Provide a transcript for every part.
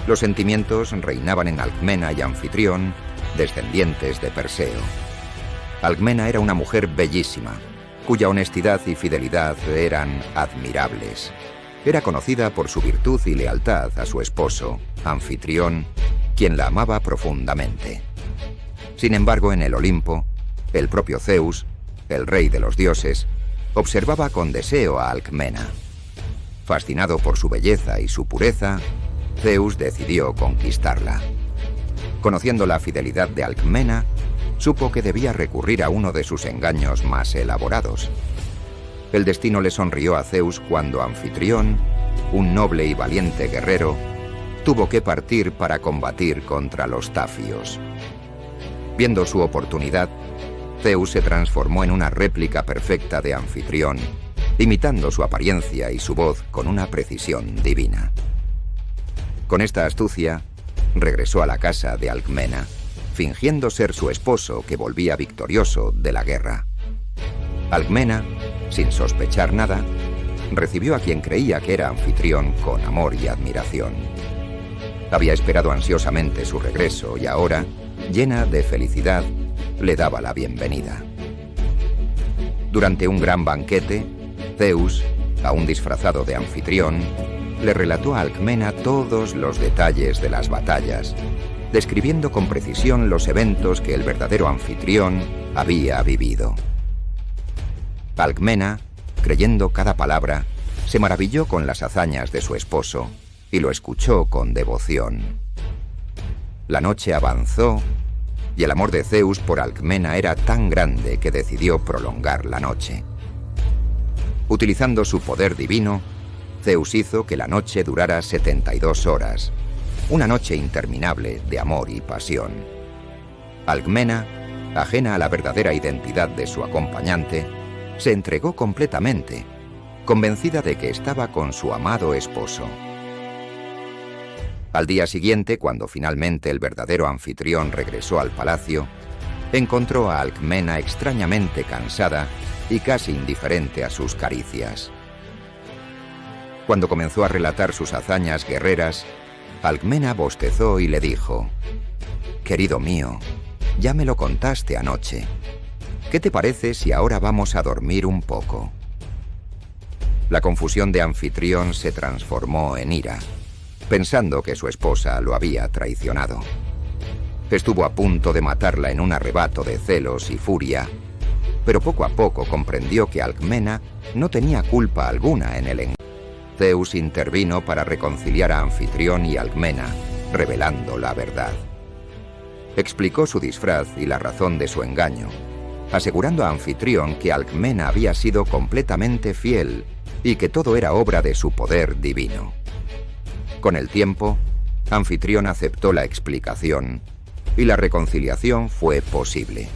Los sentimientos reinaban en Alcmena y Anfitrión, descendientes de Perseo. Alcmena era una mujer bellísima, cuya honestidad y fidelidad eran admirables. Era conocida por su virtud y lealtad a su esposo, Anfitrión, quien la amaba profundamente. Sin embargo, en el Olimpo, el propio Zeus, el rey de los dioses, observaba con deseo a Alcmena. Fascinado por su belleza y su pureza, Zeus decidió conquistarla. Conociendo la fidelidad de Alcmena, supo que debía recurrir a uno de sus engaños más elaborados. El destino le sonrió a Zeus cuando Anfitrión, un noble y valiente guerrero, tuvo que partir para combatir contra los tafios. Viendo su oportunidad, Zeus se transformó en una réplica perfecta de Anfitrión, imitando su apariencia y su voz con una precisión divina. Con esta astucia, regresó a la casa de Alcmena, fingiendo ser su esposo que volvía victorioso de la guerra. Alcmena, sin sospechar nada, recibió a quien creía que era Anfitrión con amor y admiración. Había esperado ansiosamente su regreso y ahora, llena de felicidad, le daba la bienvenida. Durante un gran banquete, Zeus, aún disfrazado de Anfitrión, le relató a Alcmena todos los detalles de las batallas, describiendo con precisión los eventos que el verdadero Anfitrión había vivido. Alcmena, creyendo cada palabra, se maravilló con las hazañas de su esposo y lo escuchó con devoción. La noche avanzó y el amor de Zeus por Alcmena era tan grande que decidió prolongar la noche. Utilizando su poder divino, Zeus hizo que la noche durara 72 horas, una noche interminable de amor y pasión. Alcmena, ajena a la verdadera identidad de su acompañante, se entregó completamente, convencida de que estaba con su amado esposo. Al día siguiente, cuando finalmente el verdadero Anfitrión regresó al palacio, encontró a Alcmena extrañamente cansada y casi indiferente a sus caricias. Cuando comenzó a relatar sus hazañas guerreras, Alcmena bostezó y le dijo: «Querido mío, ya me lo contaste anoche. ¿Qué te parece si ahora vamos a dormir un poco?» La confusión de Anfitrión se transformó en ira, pensando que su esposa lo había traicionado. Estuvo a punto de matarla en un arrebato de celos y furia, pero poco a poco comprendió que Alcmena no tenía culpa alguna en el engaño. Zeus intervino para reconciliar a Anfitrión y Alcmena, revelando la verdad. Explicó su disfraz y la razón de su engaño, asegurando a Anfitrión que Alcmena había sido completamente fiel y que todo era obra de su poder divino. Con el tiempo, Anfitrión aceptó la explicación y la reconciliación fue posible.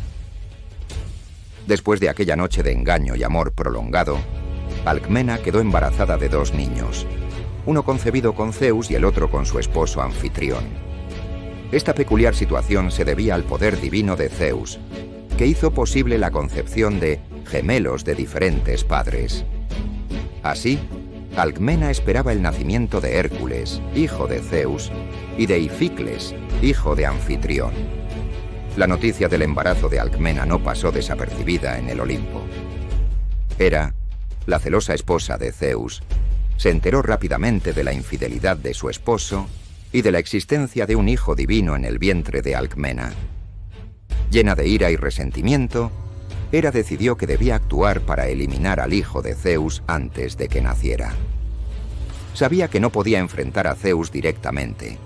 Después de aquella noche de engaño y amor prolongado, Alcmena quedó embarazada de 2 niños, uno concebido con Zeus y el otro con su esposo Anfitrión. Esta peculiar situación se debía al poder divino de Zeus, que hizo posible la concepción de gemelos de diferentes padres. Así, Alcmena esperaba el nacimiento de Hércules, hijo de Zeus, y de Ificles, hijo de Anfitrión. La noticia del embarazo de Alcmena no pasó desapercibida en el Olimpo. Hera, la celosa esposa de Zeus, se enteró rápidamente de la infidelidad de su esposo y de la existencia de un hijo divino en el vientre de Alcmena. Llena de ira y resentimiento, Hera decidió que debía actuar para eliminar al hijo de Zeus antes de que naciera. Sabía que no podía enfrentar a Zeus directamente,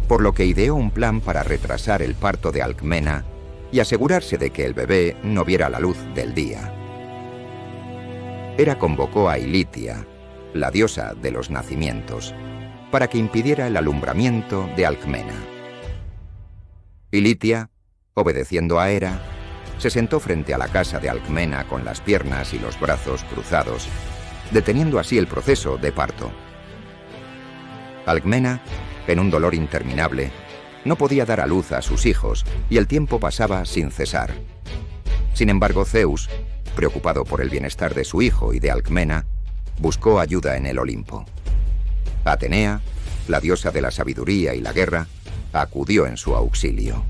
por lo que ideó un plan para retrasar el parto de Alcmena y asegurarse de que el bebé no viera la luz del día. Hera convocó a Ilitia, la diosa de los nacimientos, para que impidiera el alumbramiento de Alcmena. Ilitia, obedeciendo a Hera, se sentó frente a la casa de Alcmena con las piernas y los brazos cruzados, deteniendo así el proceso de parto. Alcmena, en un dolor interminable, no podía dar a luz a sus hijos y el tiempo pasaba sin cesar. Sin embargo, Zeus, preocupado por el bienestar de su hijo y de Alcmena, buscó ayuda en el Olimpo. Atenea, la diosa de la sabiduría y la guerra, acudió en su auxilio.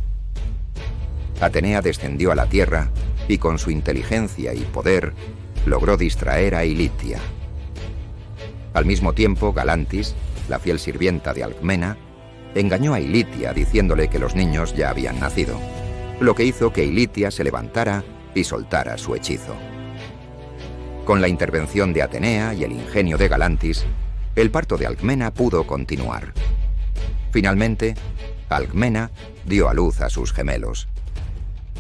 Atenea descendió a la tierra y con su inteligencia y poder logró distraer a Ilitia. Al mismo tiempo, Galantis, la fiel sirvienta de Alcmena, engañó a Ilitia diciéndole que los niños ya habían nacido, lo que hizo que Ilitia se levantara y soltara su hechizo. Con la intervención de Atenea y el ingenio de Galantis, el parto de Alcmena pudo continuar. Finalmente, Alcmena dio a luz a sus gemelos.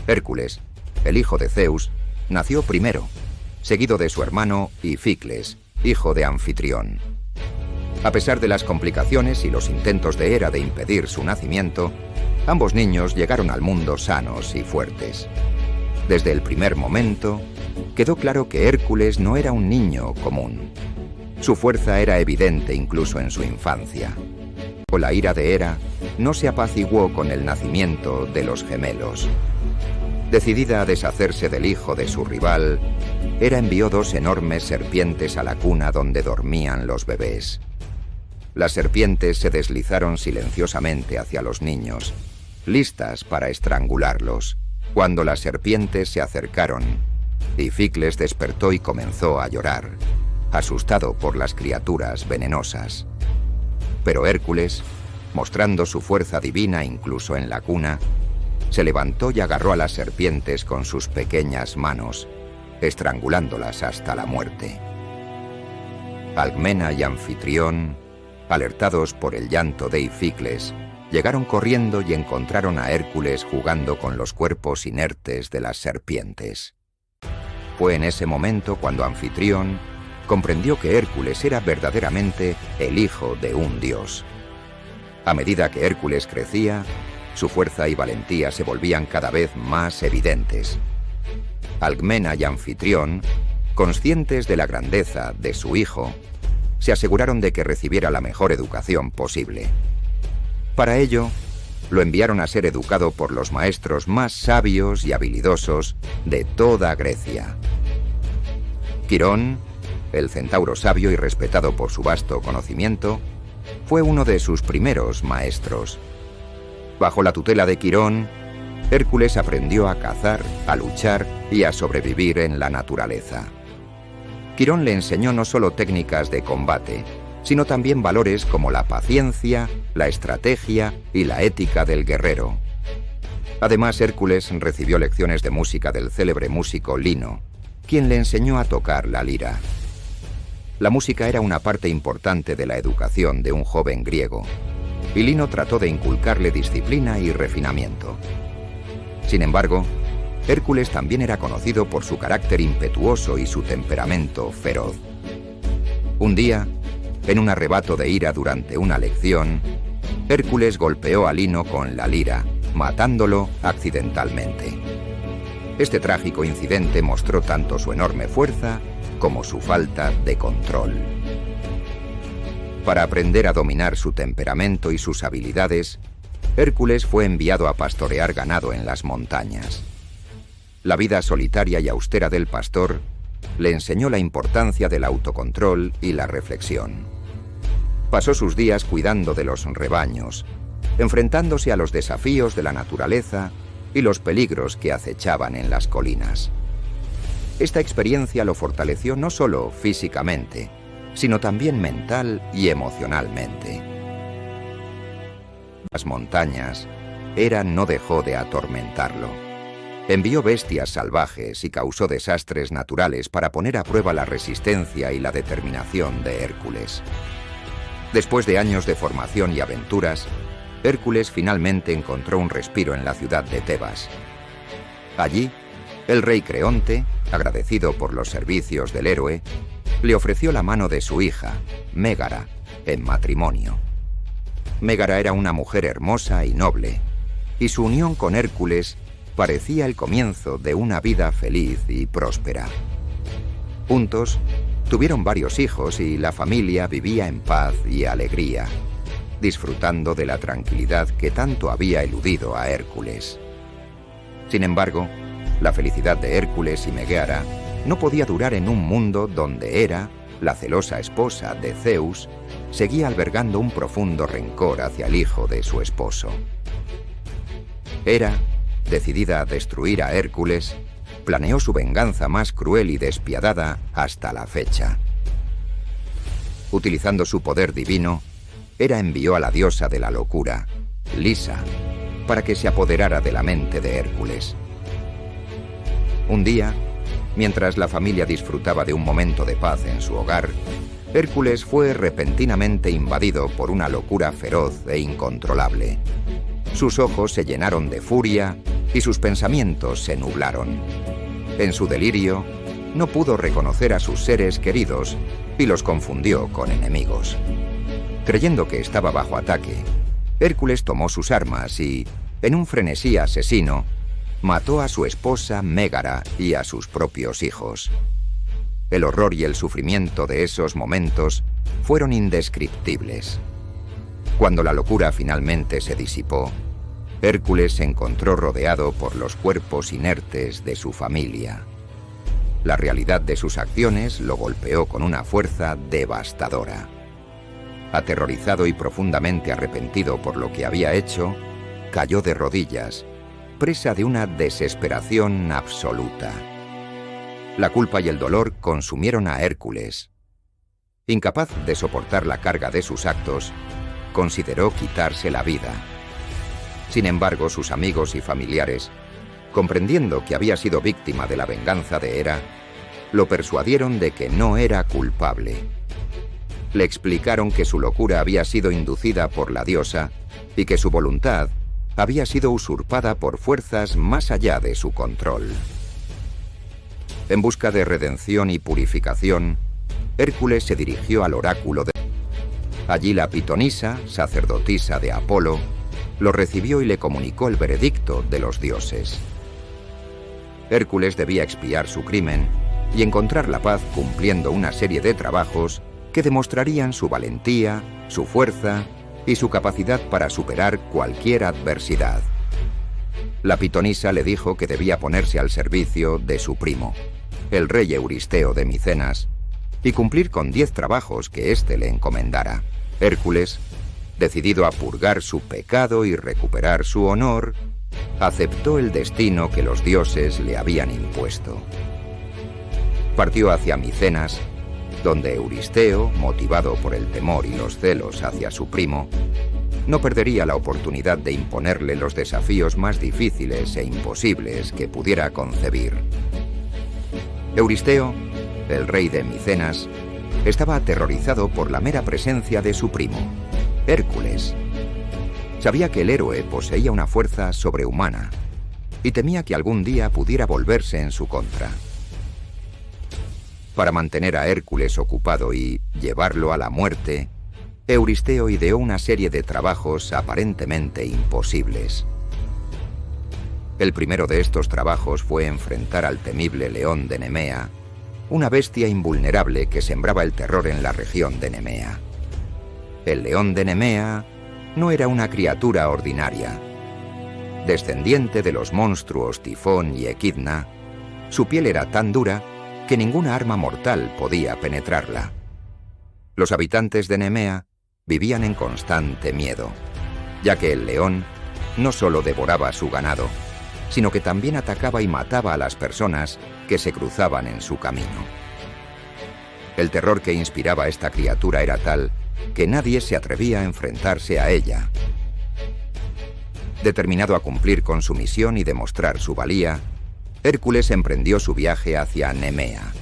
Hércules, el hijo de Zeus, nació primero, seguido de su hermano Ificles, hijo de Anfitrión. A pesar de las complicaciones y los intentos de Hera de impedir su nacimiento, ambos niños llegaron al mundo sanos y fuertes. Desde el primer momento, quedó claro que Hércules no era un niño común. Su fuerza era evidente incluso en su infancia. La ira de Hera no se apaciguó con el nacimiento de los gemelos. Decidida a deshacerse del hijo de su rival, Hera envió 2 enormes serpientes a la cuna donde dormían los bebés. Las serpientes se deslizaron silenciosamente hacia los niños, listas para estrangularlos. Cuando las serpientes se acercaron, Ificles despertó y comenzó a llorar, asustado por las criaturas venenosas. Pero Hércules, mostrando su fuerza divina incluso en la cuna, se levantó y agarró a las serpientes con sus pequeñas manos, estrangulándolas hasta la muerte. Alcmena y Anfitrión, alertados por el llanto de Ificles, llegaron corriendo y encontraron a Hércules jugando con los cuerpos inertes de las serpientes. Fue en ese momento cuando Anfitrión comprendió que Hércules era verdaderamente el hijo de un dios. A medida que Hércules crecía, su fuerza y valentía se volvían cada vez más evidentes. Alcmena y Anfitrión, conscientes de la grandeza de su hijo, se aseguraron de que recibiera la mejor educación posible. Para ello, lo enviaron a ser educado por los maestros más sabios y habilidosos de toda Grecia. Quirón, el centauro sabio y respetado por su vasto conocimiento, fue uno de sus primeros maestros. Bajo la tutela de Quirón, Hércules aprendió a cazar, a luchar y a sobrevivir en la naturaleza. Quirón le enseñó no solo técnicas de combate, sino también valores como la paciencia, la estrategia y la ética del guerrero. Además, Hércules recibió lecciones de música del célebre músico Lino, quien le enseñó a tocar la lira. La música era una parte importante de la educación de un joven griego, y Lino trató de inculcarle disciplina y refinamiento. Sin embargo, Hércules también era conocido por su carácter impetuoso y su temperamento feroz. Un día, en un arrebato de ira durante una lección, Hércules golpeó a Lino con la lira, matándolo accidentalmente. Este trágico incidente mostró tanto su enorme fuerza como su falta de control. Para aprender a dominar su temperamento y sus habilidades, Hércules fue enviado a pastorear ganado en las montañas. La vida solitaria y austera del pastor le enseñó la importancia del autocontrol y la reflexión. Pasó sus días cuidando de los rebaños, enfrentándose a los desafíos de la naturaleza y los peligros que acechaban en las colinas. Esta experiencia lo fortaleció no solo físicamente, sino también mental y emocionalmente. Las montañas, Hera no dejó de atormentarlo. Envió bestias salvajes y causó desastres naturales para poner a prueba la resistencia y la determinación de Hércules. Después de años de formación y aventuras, Hércules finalmente encontró un respiro en la ciudad de Tebas. Allí, el rey Creonte, agradecido por los servicios del héroe, le ofreció la mano de su hija, Mégara, en matrimonio. Mégara era una mujer hermosa y noble, y su unión con Hércules parecía el comienzo de una vida feliz y próspera. Juntos, tuvieron varios hijos y la familia vivía en paz y alegría, disfrutando de la tranquilidad que tanto había eludido a Hércules. Sin embargo, la felicidad de Hércules y Megara no podía durar en un mundo donde Hera, la celosa esposa de Zeus, seguía albergando un profundo rencor hacia el hijo de su esposo. Hera, decidida a destruir a Hércules, planeó su venganza más cruel y despiadada hasta la fecha. Utilizando su poder divino, Hera envió a la diosa de la locura, Lisa, para que se apoderara de la mente de Hércules. Un día, mientras la familia disfrutaba de un momento de paz en su hogar, Hércules fue repentinamente invadido por una locura feroz e incontrolable. Sus ojos se llenaron de furia y sus pensamientos se nublaron. En su delirio, no pudo reconocer a sus seres queridos y los confundió con enemigos. Creyendo que estaba bajo ataque, Hércules tomó sus armas y, en un frenesí asesino, mató a su esposa Mégara y a sus propios hijos. El horror y el sufrimiento de esos momentos fueron indescriptibles. Cuando la locura finalmente se disipó, Hércules se encontró rodeado por los cuerpos inertes de su familia. La realidad de sus acciones lo golpeó con una fuerza devastadora. Aterrorizado y profundamente arrepentido por lo que había hecho, cayó de rodillas, presa de una desesperación absoluta. La culpa y el dolor consumieron a Hércules. Incapaz de soportar la carga de sus actos, consideró quitarse la vida. Sin embargo, sus amigos y familiares, comprendiendo que había sido víctima de la venganza de Hera, lo persuadieron de que no era culpable. Le explicaron que su locura había sido inducida por la diosa y que su voluntad había sido usurpada por fuerzas más allá de su control. En busca de redención y purificación, Hércules se dirigió al oráculo de... Allí la pitonisa, sacerdotisa de Apolo, lo recibió y le comunicó el veredicto de los dioses. Hércules debía expiar su crimen y encontrar la paz cumpliendo una serie de trabajos que demostrarían su valentía, su fuerza y su capacidad para superar cualquier adversidad. La pitonisa le dijo que debía ponerse al servicio de su primo, el rey Euristeo de Micenas, y cumplir con 10 trabajos que éste le encomendara. Hércules, decidido a purgar su pecado y recuperar su honor, aceptó el destino que los dioses le habían impuesto. Partió hacia Micenas, donde Euristeo, motivado por el temor y los celos hacia su primo, no perdería la oportunidad de imponerle los desafíos más difíciles e imposibles que pudiera concebir. Euristeo, el rey de Micenas, estaba aterrorizado por la mera presencia de su primo, Hércules. Sabía que el héroe poseía una fuerza sobrehumana y temía que algún día pudiera volverse en su contra. Para mantener a Hércules ocupado y llevarlo a la muerte, Euristeo ideó una serie de trabajos aparentemente imposibles. El primero de estos trabajos fue enfrentar al temible león de Nemea, una bestia invulnerable que sembraba el terror en la región de Nemea. El león de Nemea no era una criatura ordinaria. Descendiente de los monstruos Tifón y Equidna, su piel era tan dura que ninguna arma mortal podía penetrarla. Los habitantes de Nemea vivían en constante miedo, ya que el león no solo devoraba su ganado, sino que también atacaba y mataba a las personas que se cruzaban en su camino. El terror que inspiraba esta criatura era tal que nadie se atrevía a enfrentarse a ella. Determinado a cumplir con su misión y demostrar su valía, Hércules emprendió su viaje hacia Nemea.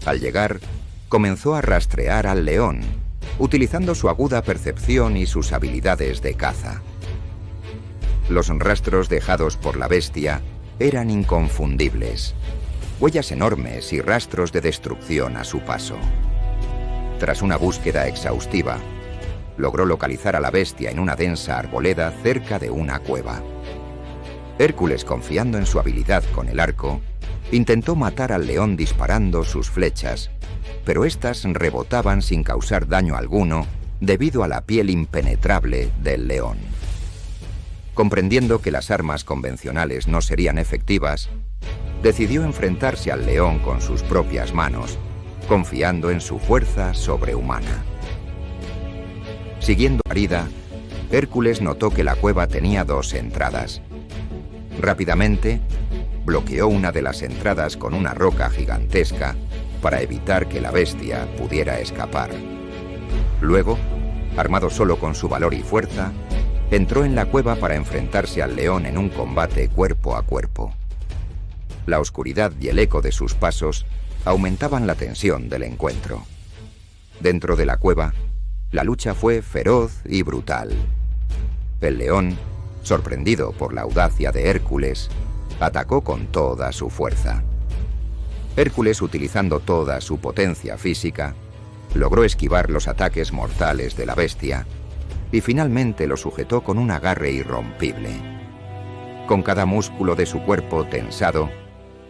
Al llegar, comenzó a rastrear al león, utilizando su aguda percepción y sus habilidades de caza. Los rastros dejados por la bestia eran inconfundibles, huellas enormes y rastros de destrucción a su paso. Tras una búsqueda exhaustiva, logró localizar a la bestia en una densa arboleda cerca de una cueva. Hércules, confiando en su habilidad con el arco, intentó matar al león disparando sus flechas, pero éstas rebotaban sin causar daño alguno debido a la piel impenetrable del león. Comprendiendo que las armas convencionales no serían efectivas, decidió enfrentarse al león con sus propias manos, confiando en su fuerza sobrehumana. Siguiendo la herida, Hércules notó que la cueva tenía 2 entradas. Rápidamente, bloqueó una de las entradas con una roca gigantesca para evitar que la bestia pudiera escapar. Luego, armado solo con su valor y fuerza, entró en la cueva para enfrentarse al león en un combate cuerpo a cuerpo. La oscuridad y el eco de sus pasos aumentaban la tensión del encuentro. Dentro de la cueva, la lucha fue feroz y brutal. El león, sorprendido por la audacia de Hércules, atacó con toda su fuerza. Hércules, utilizando toda su potencia física, logró esquivar los ataques mortales de la bestia y finalmente lo sujetó con un agarre irrompible. Con cada músculo de su cuerpo tensado,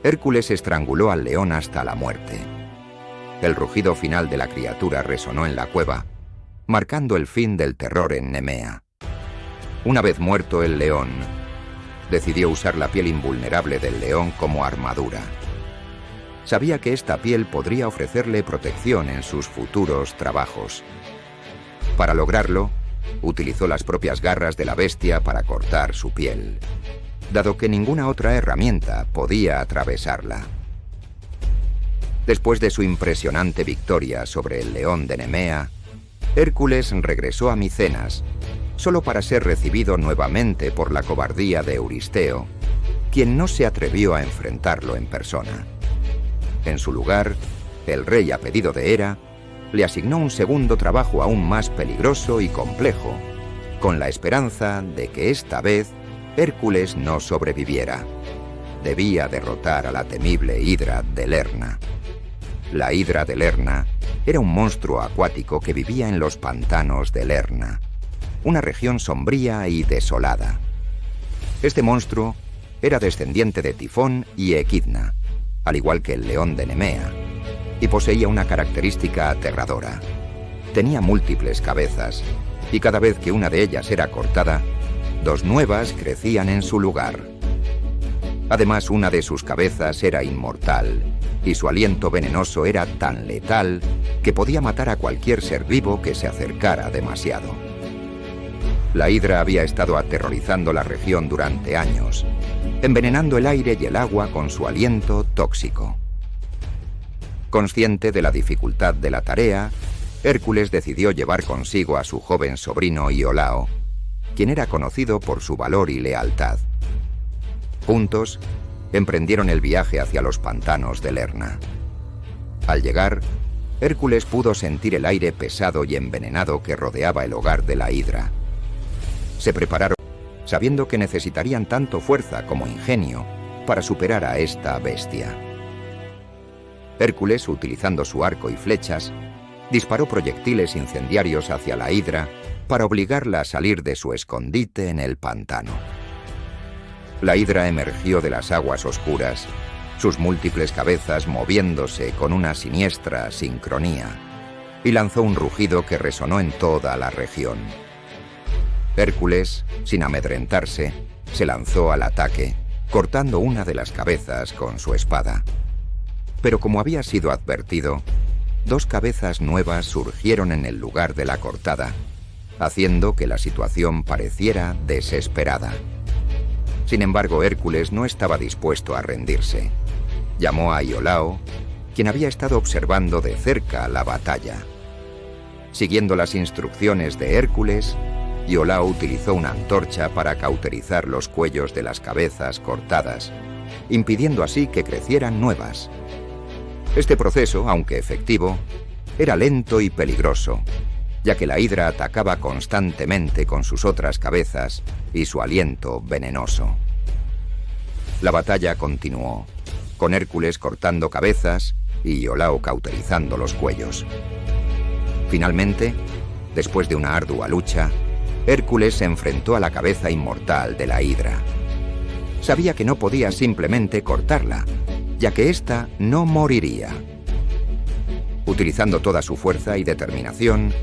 Hércules estranguló al león hasta la muerte. El rugido final de la criatura resonó en la cueva, marcando el fin del terror en Nemea. Una vez muerto el león, decidió usar la piel invulnerable del león como armadura. Sabía que esta piel podría ofrecerle protección en sus futuros trabajos. Para lograrlo, utilizó las propias garras de la bestia para cortar su piel, dado que ninguna otra herramienta podía atravesarla. Después de su impresionante victoria sobre el león de Nemea, Hércules regresó a Micenas, solo para ser recibido nuevamente por la cobardía de Euristeo, quien no se atrevió a enfrentarlo en persona. En su lugar, el rey, a pedido de Hera, le asignó un segundo trabajo aún más peligroso y complejo, con la esperanza de que esta vez Hércules no sobreviviera. Debía derrotar a la temible Hidra de Lerna. La Hidra de Lerna era un monstruo acuático que vivía en los pantanos de Lerna, una región sombría y desolada. Este monstruo era descendiente de Tifón y Equidna, al igual que el león de Nemea, y poseía una característica aterradora. Tenía múltiples cabezas, y cada vez que una de ellas era cortada, 2 nuevas crecían en su lugar. Además, una de sus cabezas era inmortal, y su aliento venenoso era tan letal que podía matar a cualquier ser vivo que se acercara demasiado. La Hidra había estado aterrorizando la región durante años, envenenando el aire y el agua con su aliento tóxico. Consciente de la dificultad de la tarea, Hércules decidió llevar consigo a su joven sobrino Iolao, quien era conocido por su valor y lealtad. Juntos, emprendieron el viaje hacia los pantanos de Lerna. Al llegar, Hércules pudo sentir el aire pesado y envenenado que rodeaba el hogar de la Hidra. Se prepararon, sabiendo que necesitarían tanto fuerza como ingenio para superar a esta bestia. Hércules, utilizando su arco y flechas, disparó proyectiles incendiarios hacia la Hidra para obligarla a salir de su escondite en el pantano. La Hidra emergió de las aguas oscuras, sus múltiples cabezas moviéndose con una siniestra sincronía, y lanzó un rugido que resonó en toda la región. Hércules, sin amedrentarse, se lanzó al ataque, cortando una de las cabezas con su espada. Pero como había sido advertido, 2 cabezas nuevas surgieron en el lugar de la cortada, haciendo que la situación pareciera desesperada. Sin embargo, Hércules no estaba dispuesto a rendirse. Llamó a Iolao, quien había estado observando de cerca la batalla. Siguiendo las instrucciones de Hércules, Iolao utilizó una antorcha para cauterizar los cuellos de las cabezas cortadas, impidiendo así que crecieran nuevas. Este proceso, aunque efectivo, era lento y peligroso, ya que la Hidra atacaba constantemente con sus otras cabezas y su aliento venenoso. La batalla continuó, con Hércules cortando cabezas y Iolao cauterizando los cuellos. Finalmente, después de una ardua lucha, Hércules se enfrentó a la cabeza inmortal de la Hidra. Sabía que no podía simplemente cortarla, ya que ésta no moriría. Utilizando toda su fuerza y determinación,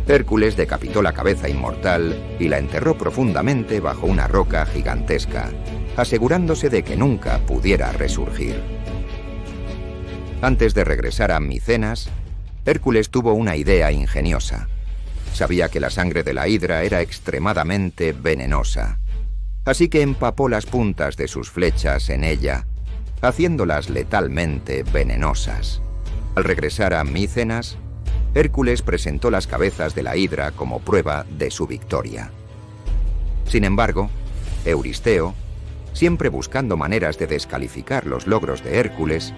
Hércules decapitó la cabeza inmortal y la enterró profundamente bajo una roca gigantesca, asegurándose de que nunca pudiera resurgir. Antes de regresar a Micenas, Hércules tuvo una idea ingeniosa. Sabía que la sangre de la hidra era extremadamente venenosa, así que empapó las puntas de sus flechas en ella, haciéndolas letalmente venenosas. Al regresar a Mícenas, Hércules presentó las cabezas de la hidra como prueba de su victoria. Sin embargo, Euristeo, siempre buscando maneras de descalificar los logros de Hércules,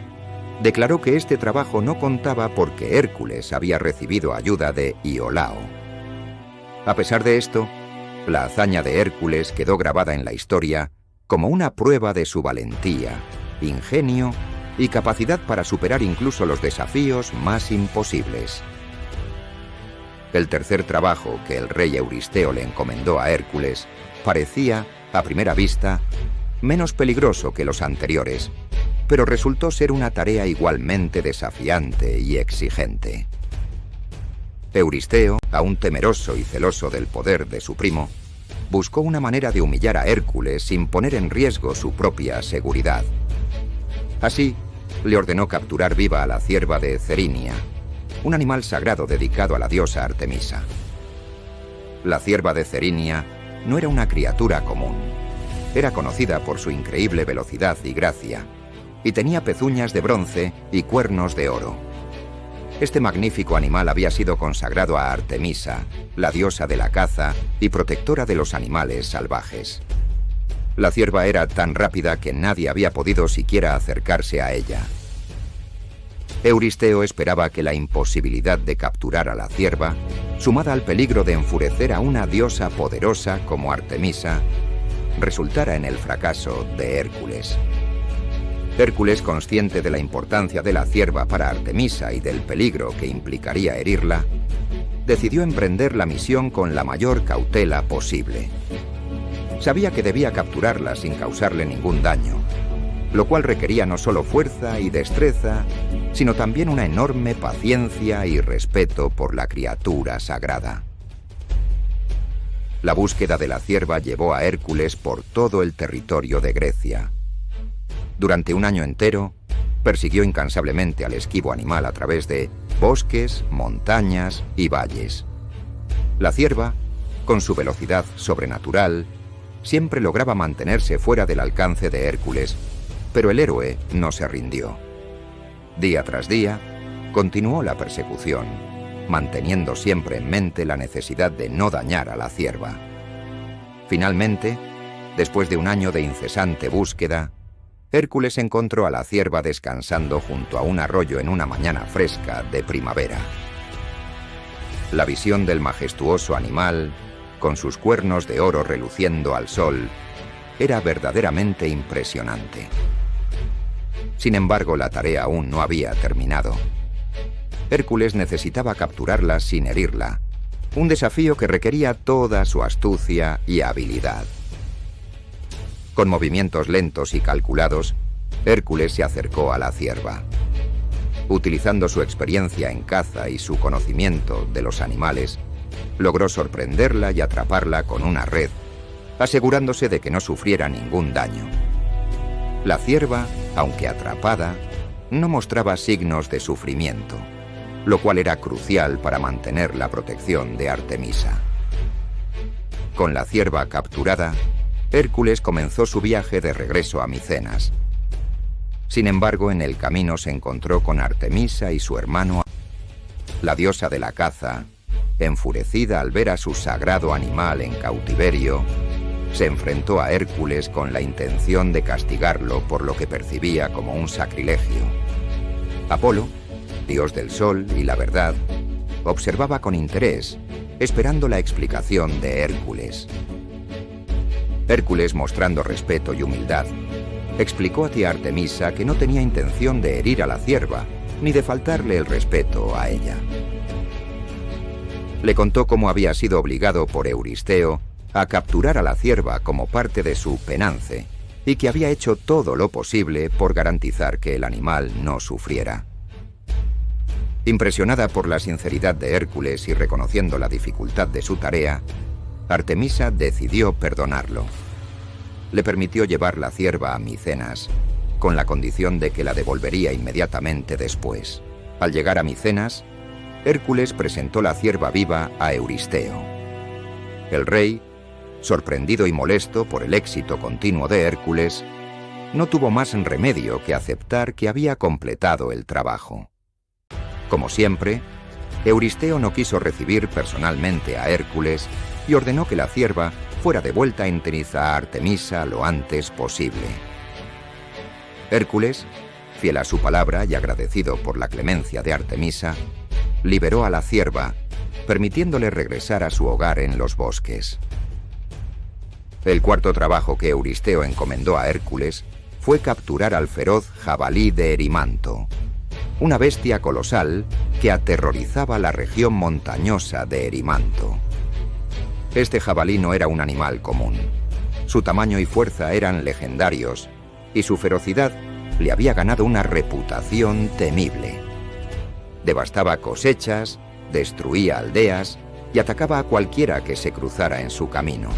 declaró que este trabajo no contaba porque Hércules había recibido ayuda de Iolao. A pesar de esto, la hazaña de Hércules quedó grabada en la historia como una prueba de su valentía, ingenio y capacidad para superar incluso los desafíos más imposibles. El tercer trabajo que el rey Euristeo le encomendó a Hércules parecía, a primera vista, menos peligroso que los anteriores, pero resultó ser una tarea igualmente desafiante y exigente. Euristeo, aún temeroso y celoso del poder de su primo, buscó una manera de humillar a Hércules sin poner en riesgo su propia seguridad. Así, le ordenó capturar viva a la cierva de Cerinia, un animal sagrado dedicado a la diosa Artemisa. La cierva de Cerinia no era una criatura común. Era conocida por su increíble velocidad y gracia, y tenía pezuñas de bronce y cuernos de oro. Este magnífico animal había sido consagrado a Artemisa, la diosa de la caza y protectora de los animales salvajes. La cierva era tan rápida que nadie había podido siquiera acercarse a ella. Euristeo esperaba que la imposibilidad de capturar a la cierva, sumada al peligro de enfurecer a una diosa poderosa como Artemisa, resultara en el fracaso de Hércules. Hércules, consciente de la importancia de la cierva para Artemisa y del peligro que implicaría herirla, decidió emprender la misión con la mayor cautela posible. Sabía que debía capturarla sin causarle ningún daño, lo cual requería no solo fuerza y destreza, sino también una enorme paciencia y respeto por la criatura sagrada. La búsqueda de la cierva llevó a Hércules por todo el territorio de Grecia. Durante un año entero, persiguió incansablemente al esquivo animal a través de bosques, montañas y valles. La cierva, con su velocidad sobrenatural, siempre lograba mantenerse fuera del alcance de Hércules, pero el héroe no se rindió. Día tras día, continuó la persecución, manteniendo siempre en mente la necesidad de no dañar a la cierva. Finalmente, después de un año de incesante búsqueda, Hércules encontró a la cierva descansando junto a un arroyo en una mañana fresca de primavera. La visión del majestuoso animal, con sus cuernos de oro reluciendo al sol, era verdaderamente impresionante. Sin embargo, la tarea aún no había terminado. Hércules necesitaba capturarla sin herirla, un desafío que requería toda su astucia y habilidad. Con movimientos lentos y calculados, Hércules se acercó a la cierva. Utilizando su experiencia en caza y su conocimiento de los animales, logró sorprenderla y atraparla con una red, asegurándose de que no sufriera ningún daño. La cierva, aunque atrapada, no mostraba signos de sufrimiento, lo cual era crucial para mantener la protección de Artemisa. Con la cierva capturada, Hércules comenzó su viaje de regreso a Micenas. Sin embargo, en el camino se encontró con Artemisa y su hermano. La diosa de la caza, enfurecida al ver a su sagrado animal en cautiverio, se enfrentó a Hércules con la intención de castigarlo por lo que percibía como un sacrilegio. Apolo, dios del sol y la verdad, observaba con interés, esperando la explicación de Hércules. Hércules, mostrando respeto y humildad, explicó a Artemisa que no tenía intención de herir a la cierva, ni de faltarle el respeto a ella. Le contó cómo había sido obligado por Euristeo a capturar a la cierva como parte de su penance, y que había hecho todo lo posible por garantizar que el animal no sufriera. Impresionada por la sinceridad de Hércules y reconociendo la dificultad de su tarea, Artemisa decidió perdonarlo. Le permitió llevar la cierva a Micenas, con la condición de que la devolvería inmediatamente después. Al llegar a Micenas, Hércules presentó la cierva viva a Euristeo. El rey, sorprendido y molesto por el éxito continuo de Hércules, no tuvo más remedio que aceptar que había completado el trabajo. Como siempre, Euristeo no quiso recibir personalmente a Hércules y ordenó que la cierva fuera devuelta en ceniza a Artemisa lo antes posible. Hércules, fiel a su palabra y agradecido por la clemencia de Artemisa, liberó a la cierva, permitiéndole regresar a su hogar en los bosques. El cuarto trabajo que Euristeo encomendó a Hércules fue capturar al feroz jabalí de Erimanto, una bestia colosal que aterrorizaba la región montañosa de Erimanto. Este jabalí no era un animal común. Su tamaño y fuerza eran legendarios, y su ferocidad le había ganado una reputación temible. Devastaba cosechas, destruía aldeas y atacaba a cualquiera que se cruzara en su camino,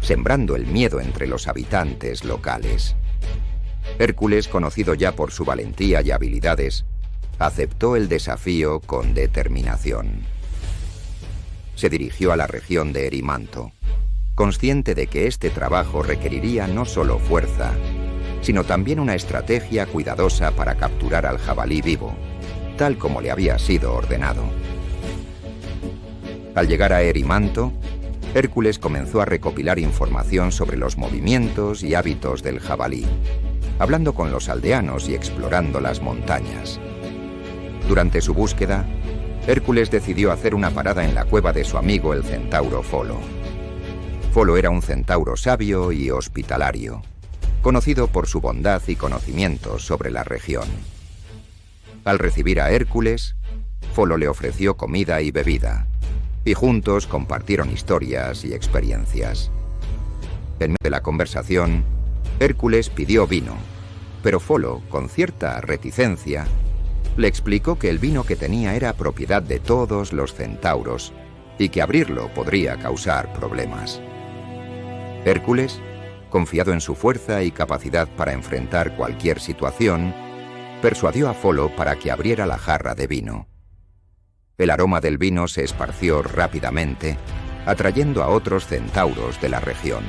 sembrando el miedo entre los habitantes locales. Hércules, conocido ya por su valentía y habilidades, aceptó el desafío con determinación. Se dirigió a la región de Erimanto, consciente de que este trabajo requeriría no solo fuerza, sino también una estrategia cuidadosa para capturar al jabalí vivo, tal como le había sido ordenado. Al llegar a Erimanto, Hércules comenzó a recopilar información sobre los movimientos y hábitos del jabalí, hablando con los aldeanos y explorando las montañas. Durante su búsqueda, Hércules decidió hacer una parada en la cueva de su amigo el centauro Folo. Folo era un centauro sabio y hospitalario, conocido por su bondad y conocimientos sobre la región. Al recibir a Hércules, Folo le ofreció comida y bebida, y juntos compartieron historias y experiencias. En medio de la conversación, Hércules pidió vino, pero Folo, con cierta reticencia, le explicó que el vino que tenía era propiedad de todos los centauros y que abrirlo podría causar problemas. Hércules, confiado en su fuerza y capacidad para enfrentar cualquier situación, persuadió a Folo para que abriera la jarra de vino. El aroma del vino se esparció rápidamente, atrayendo a otros centauros de la región.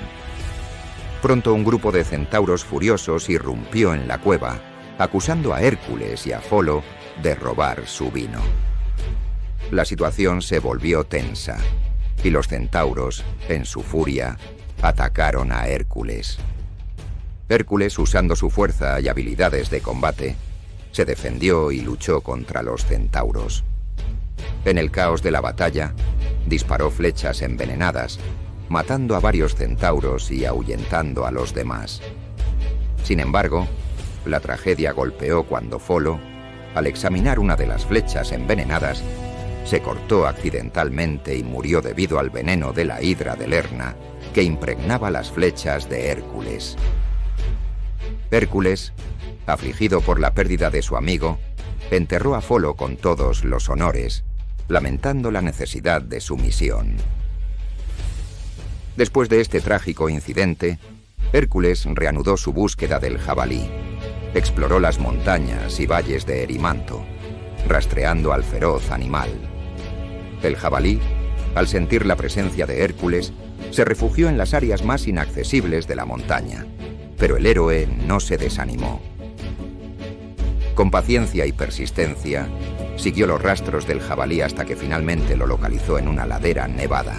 Pronto un grupo de centauros furiosos irrumpió en la cueva, acusando a Hércules y a Folo de robar su vino. La situación se volvió tensa, y los centauros, en su furia, atacaron a Hércules. Hércules, usando su fuerza y habilidades de combate, se defendió y luchó contra los centauros. En el caos de la batalla, disparó flechas envenenadas, matando a varios centauros y ahuyentando a los demás. Sin embargo, la tragedia golpeó cuando Folo, al examinar una de las flechas envenenadas, se cortó accidentalmente y murió debido al veneno de la hidra de Lerna que impregnaba las flechas de Hércules. Hércules, afligido por la pérdida de su amigo, enterró a Folo con todos los honores, lamentando la necesidad de su misión. Después de este trágico incidente, Hércules reanudó su búsqueda del jabalí. Exploró las montañas y valles de Erimanto, rastreando al feroz animal. El jabalí, al sentir la presencia de Hércules, se refugió en las áreas más inaccesibles de la montaña, pero el héroe no se desanimó. Con paciencia y persistencia, siguió los rastros del jabalí hasta que finalmente lo localizó en una ladera nevada.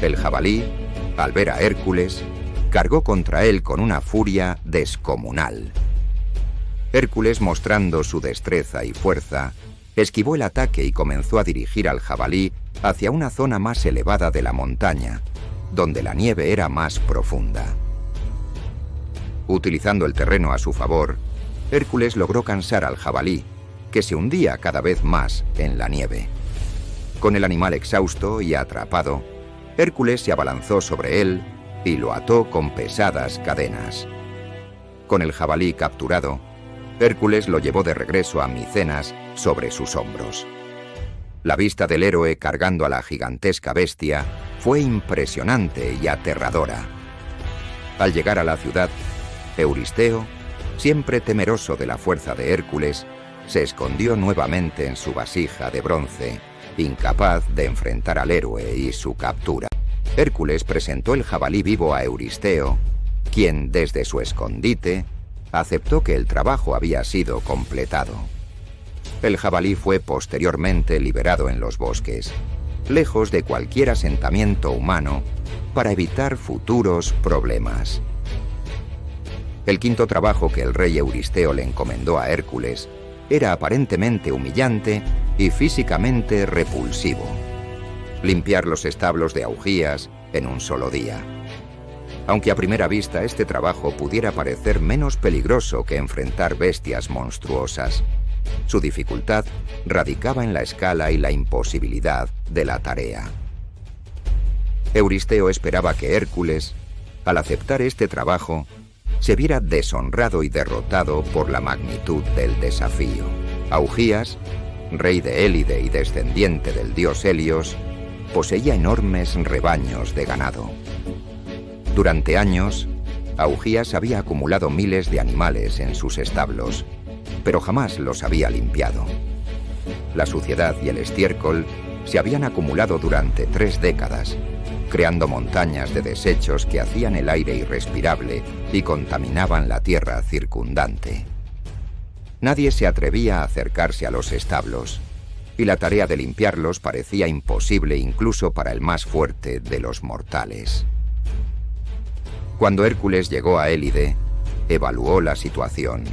El jabalí, al ver a Hércules, cargó contra él con una furia descomunal. Hércules, mostrando su destreza y fuerza, esquivó el ataque y comenzó a dirigir al jabalí hacia una zona más elevada de la montaña, donde la nieve era más profunda. Utilizando el terreno a su favor, Hércules logró cansar al jabalí, que se hundía cada vez más en la nieve. Con el animal exhausto y atrapado, Hércules se abalanzó sobre él y lo ató con pesadas cadenas. Con el jabalí capturado, Hércules lo llevó de regreso a Micenas sobre sus hombros. La vista del héroe cargando a la gigantesca bestia fue impresionante y aterradora. Al llegar a la ciudad, Euristeo, siempre temeroso de la fuerza de Hércules, se escondió nuevamente en su vasija de bronce, incapaz de enfrentar al héroe y su captura. Hércules presentó el jabalí vivo a Euristeo, quien, desde su escondite, aceptó que el trabajo había sido completado. El jabalí fue posteriormente liberado en los bosques, lejos de cualquier asentamiento humano, para evitar futuros problemas. El quinto trabajo que el rey Euristeo le encomendó a Hércules era aparentemente humillante y físicamente repulsivo: limpiar los establos de Augías en un solo día. Aunque a primera vista este trabajo pudiera parecer menos peligroso que enfrentar bestias monstruosas, su dificultad radicaba en la escala y la imposibilidad de la tarea. Euristeo esperaba que Hércules, al aceptar este trabajo, se viera deshonrado y derrotado por la magnitud del desafío. Augías, rey de Élide y descendiente del dios Helios, poseía enormes rebaños de ganado. Durante años, Augías había acumulado miles de animales en sus establos, pero jamás los había limpiado. La suciedad y el estiércol se habían acumulado durante 3 décadas, creando montañas de desechos que hacían el aire irrespirable y contaminaban la tierra circundante. Nadie se atrevía a acercarse a los establos, y la tarea de limpiarlos parecía imposible incluso para el más fuerte de los mortales. Cuando Hércules llegó a Élide, evaluó la situación.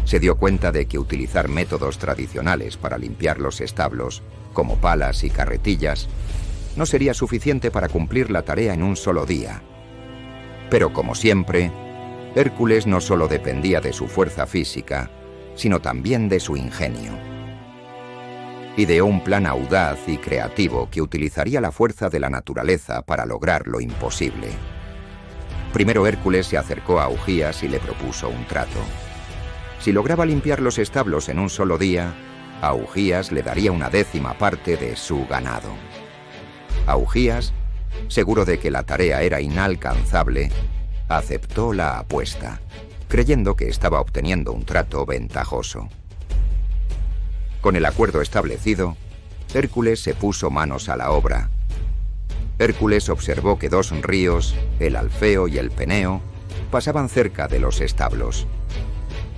Se dio cuenta de que utilizar métodos tradicionales para limpiar los establos, como palas y carretillas, no sería suficiente para cumplir la tarea en un solo día. Pero como siempre, Hércules no solo dependía de su fuerza física, sino también de su ingenio. Ideó un plan audaz y creativo que utilizaría la fuerza de la naturaleza para lograr lo imposible. Primero Hércules se acercó a Augías y le propuso un trato. Si lograba limpiar los establos en un solo día, Augías le daría 1/10 parte de su ganado. Augías, seguro de que la tarea era inalcanzable, aceptó la apuesta, creyendo que estaba obteniendo un trato ventajoso. Con el acuerdo establecido, Hércules se puso manos a la obra. Hércules observó que 2 ríos, el Alfeo y el Peneo, pasaban cerca de los establos.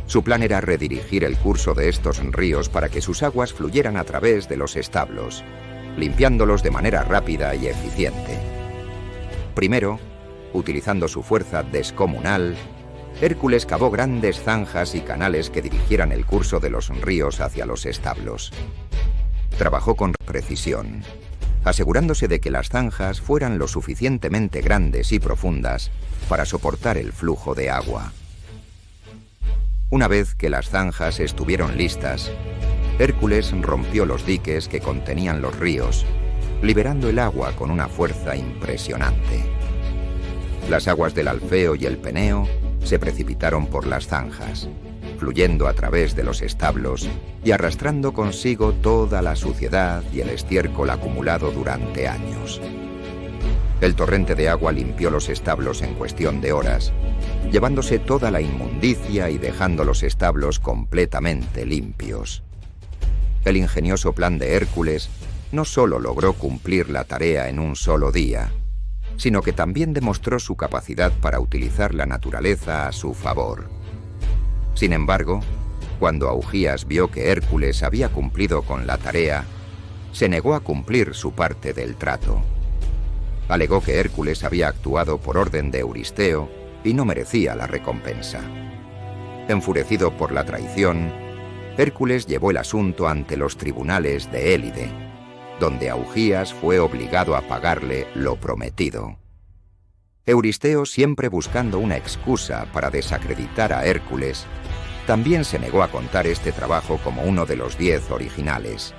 Su plan era redirigir el curso de estos ríos para que sus aguas fluyeran a través de los establos, limpiándolos de manera rápida y eficiente. Primero, utilizando su fuerza descomunal, Hércules cavó grandes zanjas y canales que dirigieran el curso de los ríos hacia los establos. Trabajó con precisión, asegurándose de que las zanjas fueran lo suficientemente grandes y profundas para soportar el flujo de agua. Una vez que las zanjas estuvieron listas, Hércules rompió los diques que contenían los ríos, liberando el agua con una fuerza impresionante. Las aguas del Alfeo y el Peneo se precipitaron por las zanjas, fluyendo a través de los establos y arrastrando consigo toda la suciedad y el estiércol acumulado durante años. El torrente de agua limpió los establos en cuestión de horas, llevándose toda la inmundicia y dejando los establos completamente limpios. El ingenioso plan de Hércules no solo logró cumplir la tarea en un solo día, sino que también demostró su capacidad para utilizar la naturaleza a su favor. Sin embargo, cuando Augías vio que Hércules había cumplido con la tarea, se negó a cumplir su parte del trato. Alegó que Hércules había actuado por orden de Euristeo y no merecía la recompensa. Enfurecido por la traición, Hércules llevó el asunto ante los tribunales de Élide, donde Augías fue obligado a pagarle lo prometido. Euristeo, siempre buscando una excusa para desacreditar a Hércules, también se negó a contar este trabajo como uno de los 10 originales.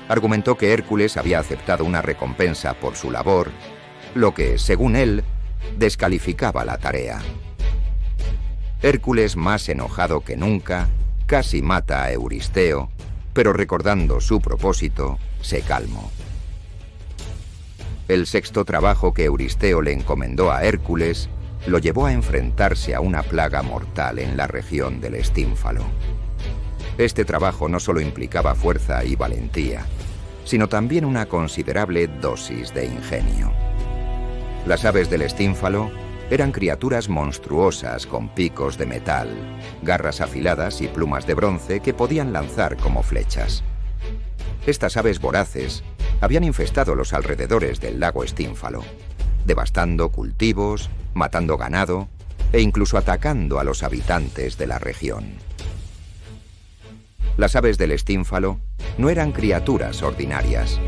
Argumentó que Hércules había aceptado una recompensa por su labor, lo que, según él, descalificaba la tarea. Hércules, más enojado que nunca, casi mata a Euristeo, pero recordando su propósito, se calmó. El sexto trabajo que Euristeo le encomendó a Hércules lo llevó a enfrentarse a una plaga mortal en la región del Estínfalo. Este trabajo no solo implicaba fuerza y valentía, sino también una considerable dosis de ingenio. Las aves del estínfalo eran criaturas monstruosas con picos de metal, garras afiladas y plumas de bronce que podían lanzar como flechas. Estas aves voraces habían infestado los alrededores del lago Estínfalo, devastando cultivos, matando ganado e incluso atacando a los habitantes de la región. Las aves del Estínfalo no eran criaturas ordinarias,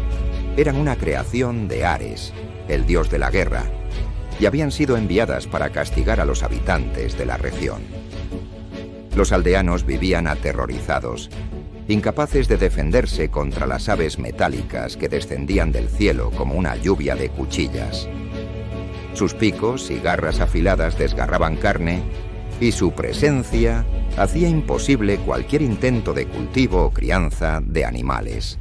eran una creación de Ares, el dios de la guerra, y habían sido enviadas para castigar a los habitantes de la región. Los aldeanos vivían aterrorizados, incapaces de defenderse contra las aves metálicas que descendían del cielo como una lluvia de cuchillas. Sus picos y garras afiladas desgarraban carne y su presencia hacía imposible cualquier intento de cultivo o crianza de animales.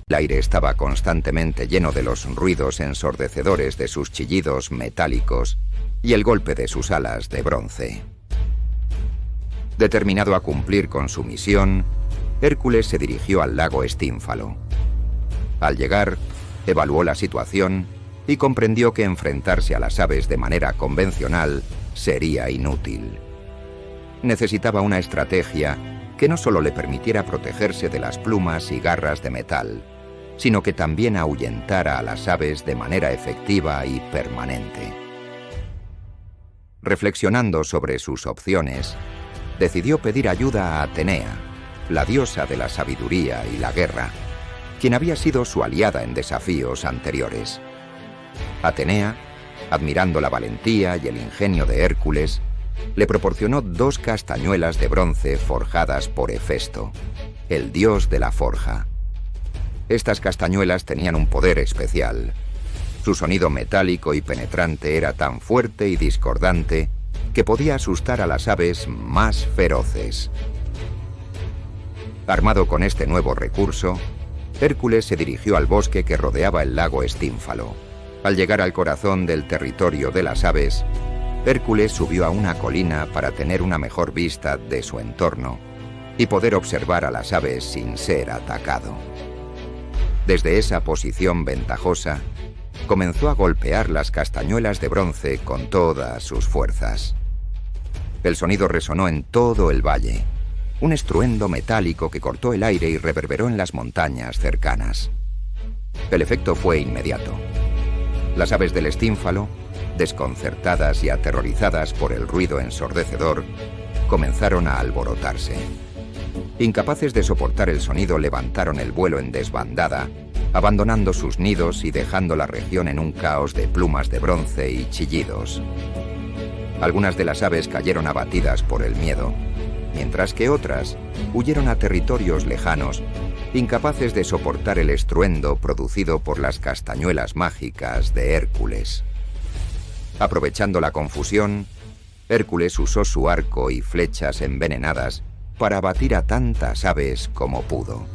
El aire estaba constantemente lleno de los ruidos ensordecedores de sus chillidos metálicos y el golpe de sus alas de bronce. Determinado a cumplir con su misión, Hércules se dirigió al lago Estínfalo. Al llegar, evaluó la situación y comprendió que enfrentarse a las aves de manera convencional sería inútil. Necesitaba una estrategia que no solo le permitiera protegerse de las plumas y garras de metal, sino que también ahuyentara a las aves de manera efectiva y permanente. Reflexionando sobre sus opciones, decidió pedir ayuda a Atenea, la diosa de la sabiduría y la guerra, quien había sido su aliada en desafíos anteriores. Atenea, admirando la valentía y el ingenio de Hércules, le proporcionó 2 castañuelas de bronce forjadas por Hefesto, el dios de la forja. Estas castañuelas tenían un poder especial. Su sonido metálico y penetrante era tan fuerte y discordante que podía asustar a las aves más feroces. Armado con este nuevo recurso, Hércules se dirigió al bosque que rodeaba el lago Estínfalo. Al llegar al corazón del territorio de las aves, Hércules subió a una colina para tener una mejor vista de su entorno y poder observar a las aves sin ser atacado. Desde esa posición ventajosa, comenzó a golpear las castañuelas de bronce con todas sus fuerzas. El sonido resonó en todo el valle, un estruendo metálico que cortó el aire y reverberó en las montañas cercanas. El efecto fue inmediato. Las aves del Estínfalo, desconcertadas y aterrorizadas por el ruido ensordecedor, comenzaron a alborotarse. Incapaces de soportar el sonido, levantaron el vuelo en desbandada, abandonando sus nidos y dejando la región en un caos de plumas de bronce y chillidos. Algunas de las aves cayeron abatidas por el miedo, mientras que otras huyeron a territorios lejanos, incapaces de soportar el estruendo producido por las castañuelas mágicas de Hércules. Aprovechando la confusión, Hércules usó su arco y flechas envenenadas para abatir a tantas aves como pudo.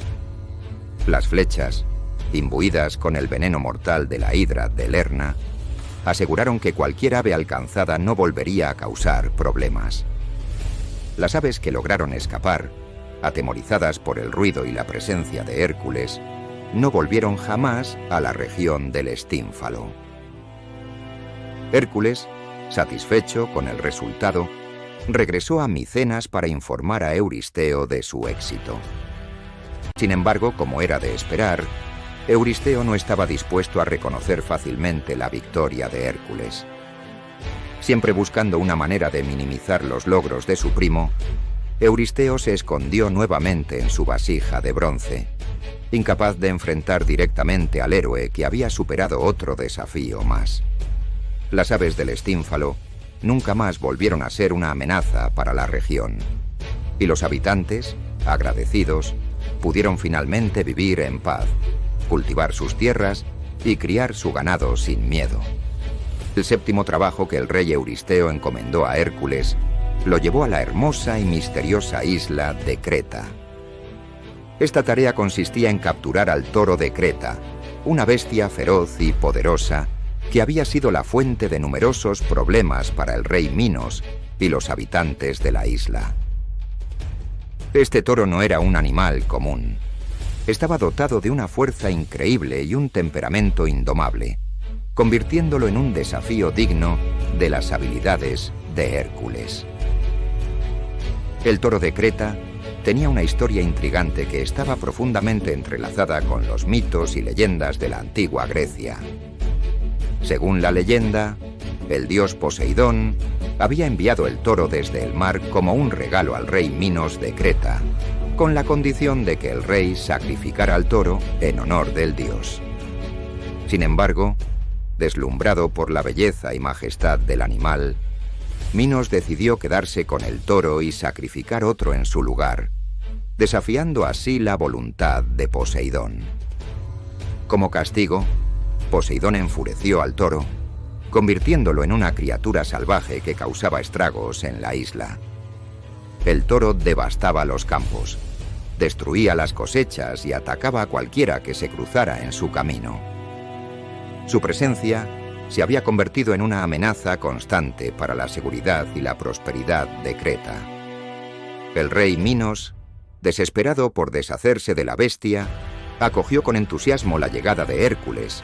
Las flechas, imbuidas con el veneno mortal de la hidra de Lerna, aseguraron que cualquier ave alcanzada no volvería a causar problemas. Las aves que lograron escapar, atemorizadas por el ruido y la presencia de Hércules, no volvieron jamás a la región del Estínfalo. Hércules, satisfecho con el resultado, regresó a Micenas para informar a Euristeo de su éxito. Sin embargo, como era de esperar, Euristeo no estaba dispuesto a reconocer fácilmente la victoria de Hércules. Siempre buscando una manera de minimizar los logros de su primo, Euristeo se escondió nuevamente en su vasija de bronce, incapaz de enfrentar directamente al héroe que había superado otro desafío más. Las aves del Estínfalo nunca más volvieron a ser una amenaza para la región, y los habitantes, agradecidos, pudieron finalmente vivir en paz, cultivar sus tierras y criar su ganado sin miedo. El séptimo trabajo que el rey Euristeo encomendó a Hércules lo llevó a la hermosa y misteriosa isla de Creta. Esta tarea consistía en capturar al toro de Creta, una bestia feroz y poderosa que había sido la fuente de numerosos problemas para el rey Minos y los habitantes de la isla. Este toro no era un animal común. Estaba dotado de una fuerza increíble y un temperamento indomable, convirtiéndolo en un desafío digno de las habilidades de Hércules. El toro de Creta tenía una historia intrigante que estaba profundamente entrelazada con los mitos y leyendas de la antigua Grecia. Según la leyenda, el dios Poseidón había enviado el toro desde el mar como un regalo al rey Minos de Creta, con la condición de que el rey sacrificara al toro en honor del dios. Sin embargo, deslumbrado por la belleza y majestad del animal, Minos decidió quedarse con el toro y sacrificar otro en su lugar, desafiando así la voluntad de Poseidón. Como castigo, Poseidón enfureció al toro, convirtiéndolo en una criatura salvaje que causaba estragos en la isla. El toro devastaba los campos, destruía las cosechas y atacaba a cualquiera que se cruzara en su camino. Su presencia se había convertido en una amenaza constante para la seguridad y la prosperidad de Creta. El rey Minos, desesperado por deshacerse de la bestia, acogió con entusiasmo la llegada de Hércules,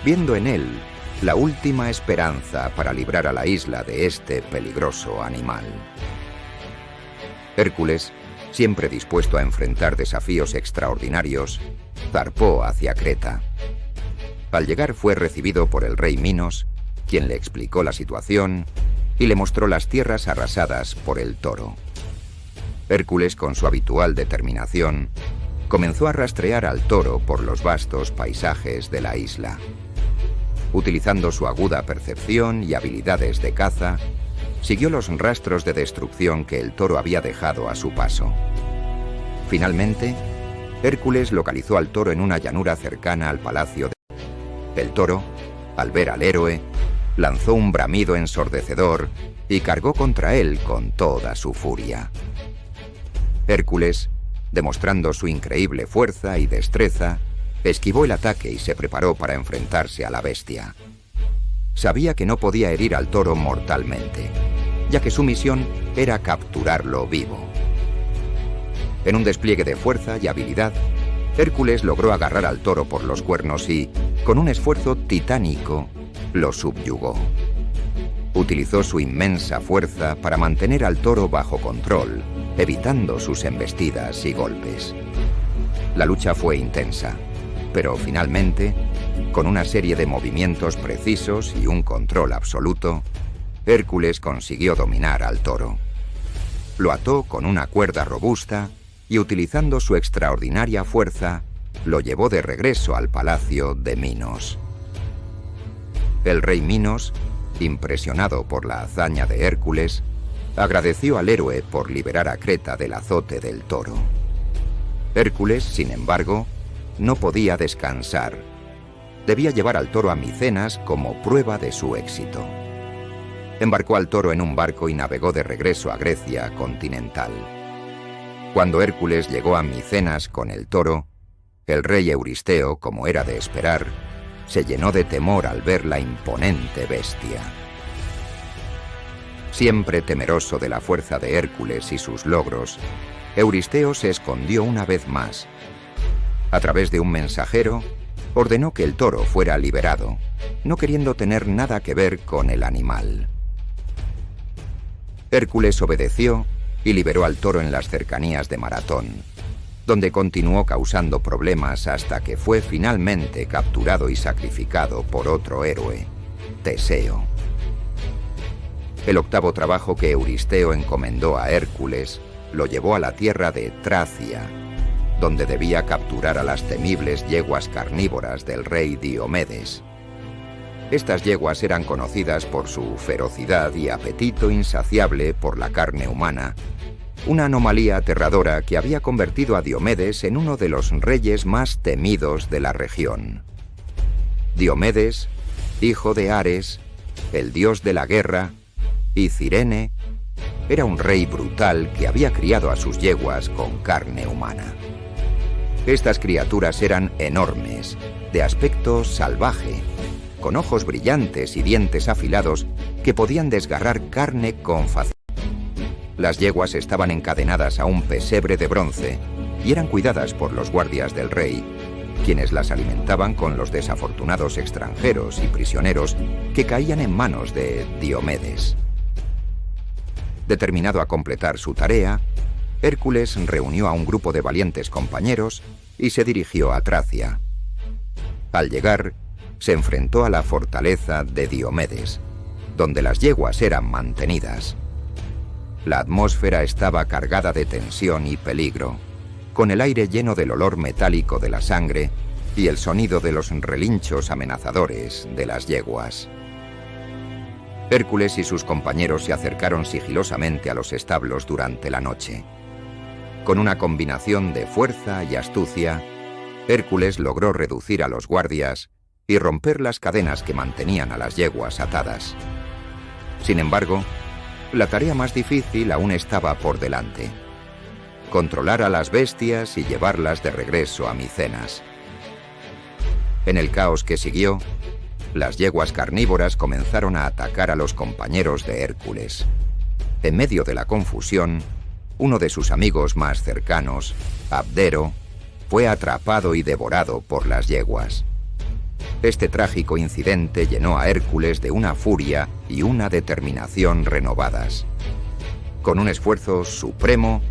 viendo en él la última esperanza para librar a la isla de este peligroso animal. Hércules, siempre dispuesto a enfrentar desafíos extraordinarios, zarpó hacia Creta. Al llegar fue recibido por el rey Minos, quien le explicó la situación y le mostró las tierras arrasadas por el toro. Hércules, con su habitual determinación, comenzó a rastrear al toro por los vastos paisajes de la isla. Utilizando su aguda percepción y habilidades de caza, siguió los rastros de destrucción que el toro había dejado a su paso. Finalmente, Hércules localizó al toro en una llanura cercana al palacio de... El toro, al ver al héroe, lanzó un bramido ensordecedor y cargó contra él con toda su furia. Hércules, demostrando su increíble fuerza y destreza, esquivó el ataque y se preparó para enfrentarse a la bestia. Sabía que no podía herir al toro mortalmente, ya que su misión era capturarlo vivo. En un despliegue de fuerza y habilidad, Hércules logró agarrar al toro por los cuernos y, con un esfuerzo titánico, lo subyugó. Utilizó su inmensa fuerza para mantener al toro bajo control, evitando sus embestidas y golpes. La lucha fue intensa, pero finalmente, con una serie de movimientos precisos y un control absoluto, Hércules consiguió dominar al toro. Lo ató con una cuerda robusta y, utilizando su extraordinaria fuerza, lo llevó de regreso al palacio de Minos. El rey Minos, impresionado por la hazaña de Hércules, agradeció al héroe por liberar a Creta del azote del toro. Hércules, sin embargo, no podía descansar. Debía llevar al toro a Micenas como prueba de su éxito. Embarcó al toro en un barco y navegó de regreso a Grecia continental. Cuando Hércules llegó a Micenas con el toro, el rey Euristeo, como era de esperar, se llenó de temor al ver la imponente bestia. Siempre temeroso de la fuerza de Hércules y sus logros, Euristeo se escondió una vez más. A través de un mensajero, ordenó que el toro fuera liberado, no queriendo tener nada que ver con el animal. Hércules obedeció y liberó al toro en las cercanías de Maratón, donde continuó causando problemas hasta que fue finalmente capturado y sacrificado por otro héroe, Teseo. El octavo trabajo que Euristeo encomendó a Hércules lo llevó a la tierra de Tracia, donde debía capturar a las temibles yeguas carnívoras del rey Diomedes. Estas yeguas eran conocidas por su ferocidad y apetito insaciable por la carne humana, una anomalía aterradora que había convertido a Diomedes en uno de los reyes más temidos de la región. Diomedes, hijo de Ares, el dios de la guerra, y Cirene, era un rey brutal que había criado a sus yeguas con carne humana. Estas criaturas eran enormes, de aspecto salvaje, con ojos brillantes y dientes afilados que podían desgarrar carne con facilidad. Las yeguas estaban encadenadas a un pesebre de bronce y eran cuidadas por los guardias del rey, quienes las alimentaban con los desafortunados extranjeros y prisioneros que caían en manos de Diomedes. Determinado a completar su tarea, Hércules reunió a un grupo de valientes compañeros y se dirigió a Tracia. Al llegar, se enfrentó a la fortaleza de Diomedes, donde las yeguas eran mantenidas. La atmósfera estaba cargada de tensión y peligro, con el aire lleno del olor metálico de la sangre y el sonido de los relinchos amenazadores de las yeguas. Hércules y sus compañeros se acercaron sigilosamente a los establos durante la noche. Con una combinación de fuerza y astucia, Hércules logró reducir a los guardias y romper las cadenas que mantenían a las yeguas atadas. Sin embargo, la tarea más difícil aún estaba por delante: controlar a las bestias y llevarlas de regreso a Micenas. En el caos que siguió, las yeguas carnívoras comenzaron a atacar a los compañeros de Hércules. En medio de la confusión, uno de sus amigos más cercanos, Abdero, fue atrapado y devorado por las yeguas. Este trágico incidente llenó a Hércules de una furia y una determinación renovadas. Con un esfuerzo supremo,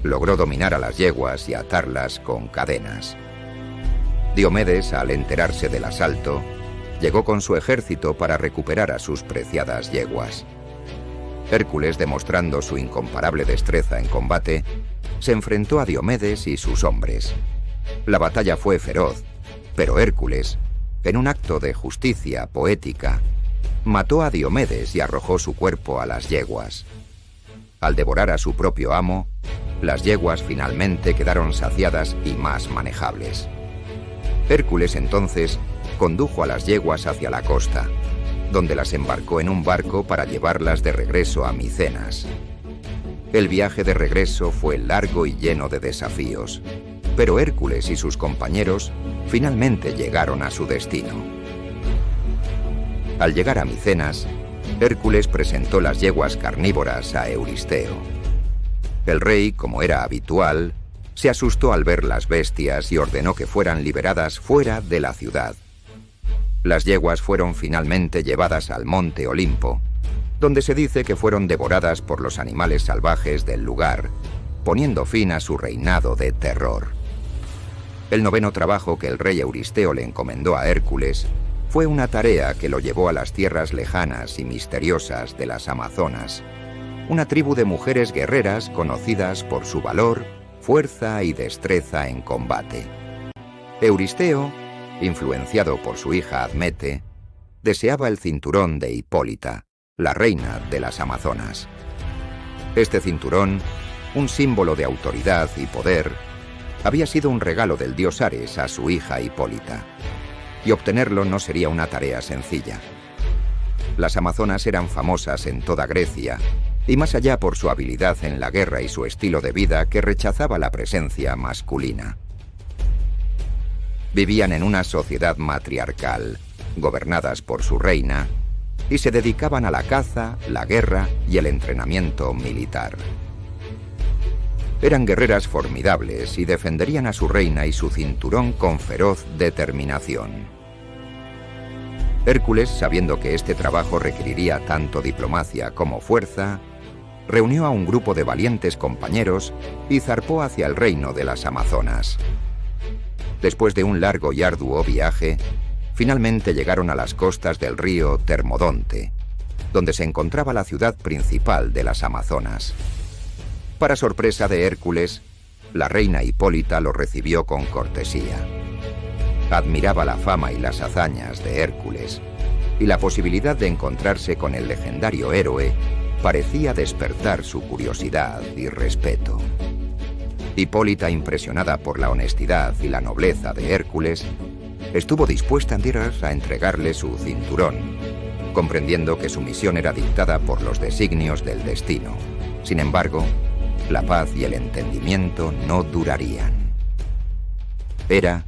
logró dominar a las yeguas y atarlas con cadenas. Diomedes, al enterarse del asalto, llegó con su ejército para recuperar a sus preciadas yeguas. Hércules, demostrando su incomparable destreza en combate, se enfrentó a Diomedes y sus hombres. La batalla fue feroz, pero Hércules, en un acto de justicia poética, mató a Diomedes y arrojó su cuerpo a las yeguas. Al devorar a su propio amo, las yeguas finalmente quedaron saciadas y más manejables. Hércules entonces condujo a las yeguas hacia la costa, donde las embarcó en un barco para llevarlas de regreso a Micenas. El viaje de regreso fue largo y lleno de desafíos, pero Hércules y sus compañeros finalmente llegaron a su destino. Al llegar a Micenas, Hércules presentó las yeguas carnívoras a Euristeo. El rey, como era habitual, se asustó al ver las bestias y ordenó que fueran liberadas fuera de la ciudad. Las yeguas fueron finalmente llevadas al monte Olimpo, donde se dice que fueron devoradas por los animales salvajes del lugar, poniendo fin a su reinado de terror. El noveno trabajo que el rey Euristeo le encomendó a Hércules fue una tarea que lo llevó a las tierras lejanas y misteriosas de las Amazonas, una tribu de mujeres guerreras conocidas por su valor, fuerza y destreza en combate. Euristeo, influenciado por su hija Admete, deseaba el cinturón de Hipólita, la reina de las Amazonas. Este cinturón, un símbolo de autoridad y poder, había sido un regalo del dios Ares a su hija Hipólita, y obtenerlo no sería una tarea sencilla. Las Amazonas eran famosas en toda Grecia, y más allá por su habilidad en la guerra y su estilo de vida que rechazaba la presencia masculina. Vivían en una sociedad matriarcal, gobernadas por su reina, y se dedicaban a la caza, la guerra y el entrenamiento militar. Eran guerreras formidables y defenderían a su reina y su cinturón con feroz determinación. Hércules, sabiendo que este trabajo requeriría tanto diplomacia como fuerza, reunió a un grupo de valientes compañeros y zarpó hacia el reino de las Amazonas. Después de un largo y arduo viaje, finalmente llegaron a las costas del río Termodonte, donde se encontraba la ciudad principal de las Amazonas. Para sorpresa de Hércules, la reina Hipólita lo recibió con cortesía. Admiraba la fama y las hazañas de Hércules, y la posibilidad de encontrarse con el legendario héroe parecía despertar su curiosidad y respeto. Hipólita, impresionada por la honestidad y la nobleza de Hércules, estuvo dispuesta a entregarle su cinturón, comprendiendo que su misión era dictada por los designios del destino. Sin embargo, la paz y el entendimiento no durarían. Hera,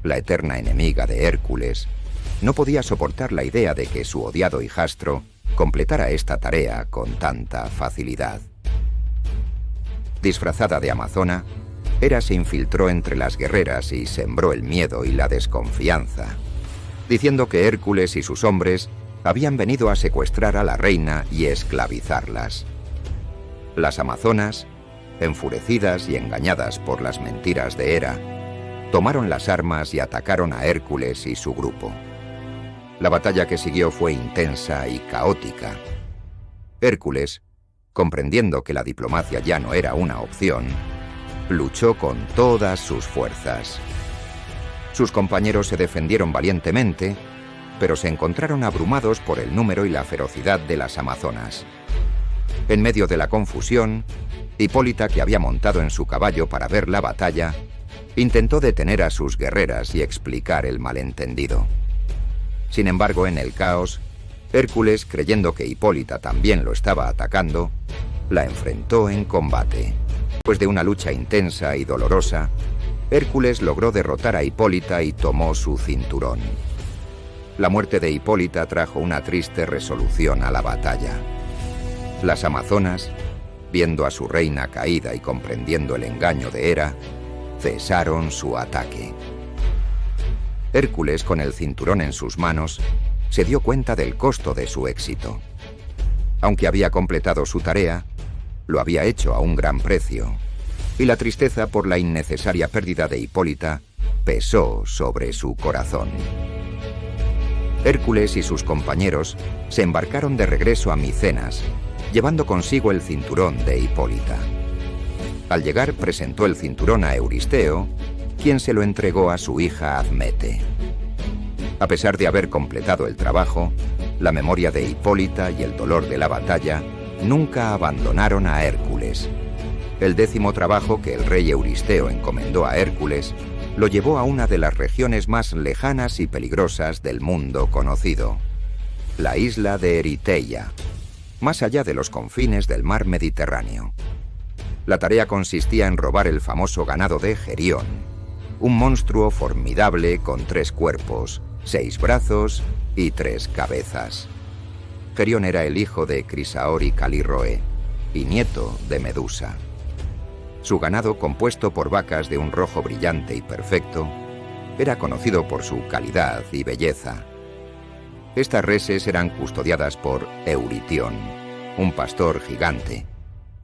la eterna enemiga de Hércules, no podía soportar la idea de que su odiado hijastro completara esta tarea con tanta facilidad. Disfrazada de amazona, Hera se infiltró entre las guerreras y sembró el miedo y la desconfianza, diciendo que Hércules y sus hombres habían venido a secuestrar a la reina y esclavizarlas. Las amazonas, enfurecidas y engañadas por las mentiras de Hera, tomaron las armas y atacaron a Hércules y su grupo. La batalla que siguió fue intensa y caótica. Hércules, comprendiendo que la diplomacia ya no era una opción, luchó con todas sus fuerzas. Sus compañeros se defendieron valientemente, pero se encontraron abrumados por el número y la ferocidad de las amazonas. En medio de la confusión, Hipólita, que había montado en su caballo para ver la batalla, intentó detener a sus guerreras y explicar el malentendido. Sin embargo, en el caos, Hércules, creyendo que Hipólita también lo estaba atacando, la enfrentó en combate. Después de una lucha intensa y dolorosa, Hércules logró derrotar a Hipólita y tomó su cinturón. La muerte de Hipólita trajo una triste resolución a la batalla. Las amazonas, viendo a su reina caída y comprendiendo el engaño de Hera, cesaron su ataque. Hércules, con el cinturón en sus manos, se dio cuenta del costo de su éxito. Aunque había completado su tarea, lo había hecho a un gran precio, y la tristeza por la innecesaria pérdida de Hipólita pesó sobre su corazón. Hércules y sus compañeros se embarcaron de regreso a Micenas, llevando consigo el cinturón de Hipólita. Al llegar, presentó el cinturón a Euristeo, quien se lo entregó a su hija Admete. A pesar de haber completado el trabajo, la memoria de Hipólita y el dolor de la batalla nunca abandonaron a Hércules. El 10º trabajo que el rey Euristeo encomendó a Hércules lo llevó a una de las regiones más lejanas y peligrosas del mundo conocido, la isla de Eriteia, más allá de los confines del mar Mediterráneo. La tarea consistía en robar el famoso ganado de Gerión, un monstruo formidable con 3 cuerpos, 6 brazos y 3 cabezas. Gerión era el hijo de Crisaor y Calirroe, y nieto de Medusa. Su ganado, compuesto por vacas de un rojo brillante y perfecto, era conocido por su calidad y belleza. Estas reses eran custodiadas por Euritión, un pastor gigante,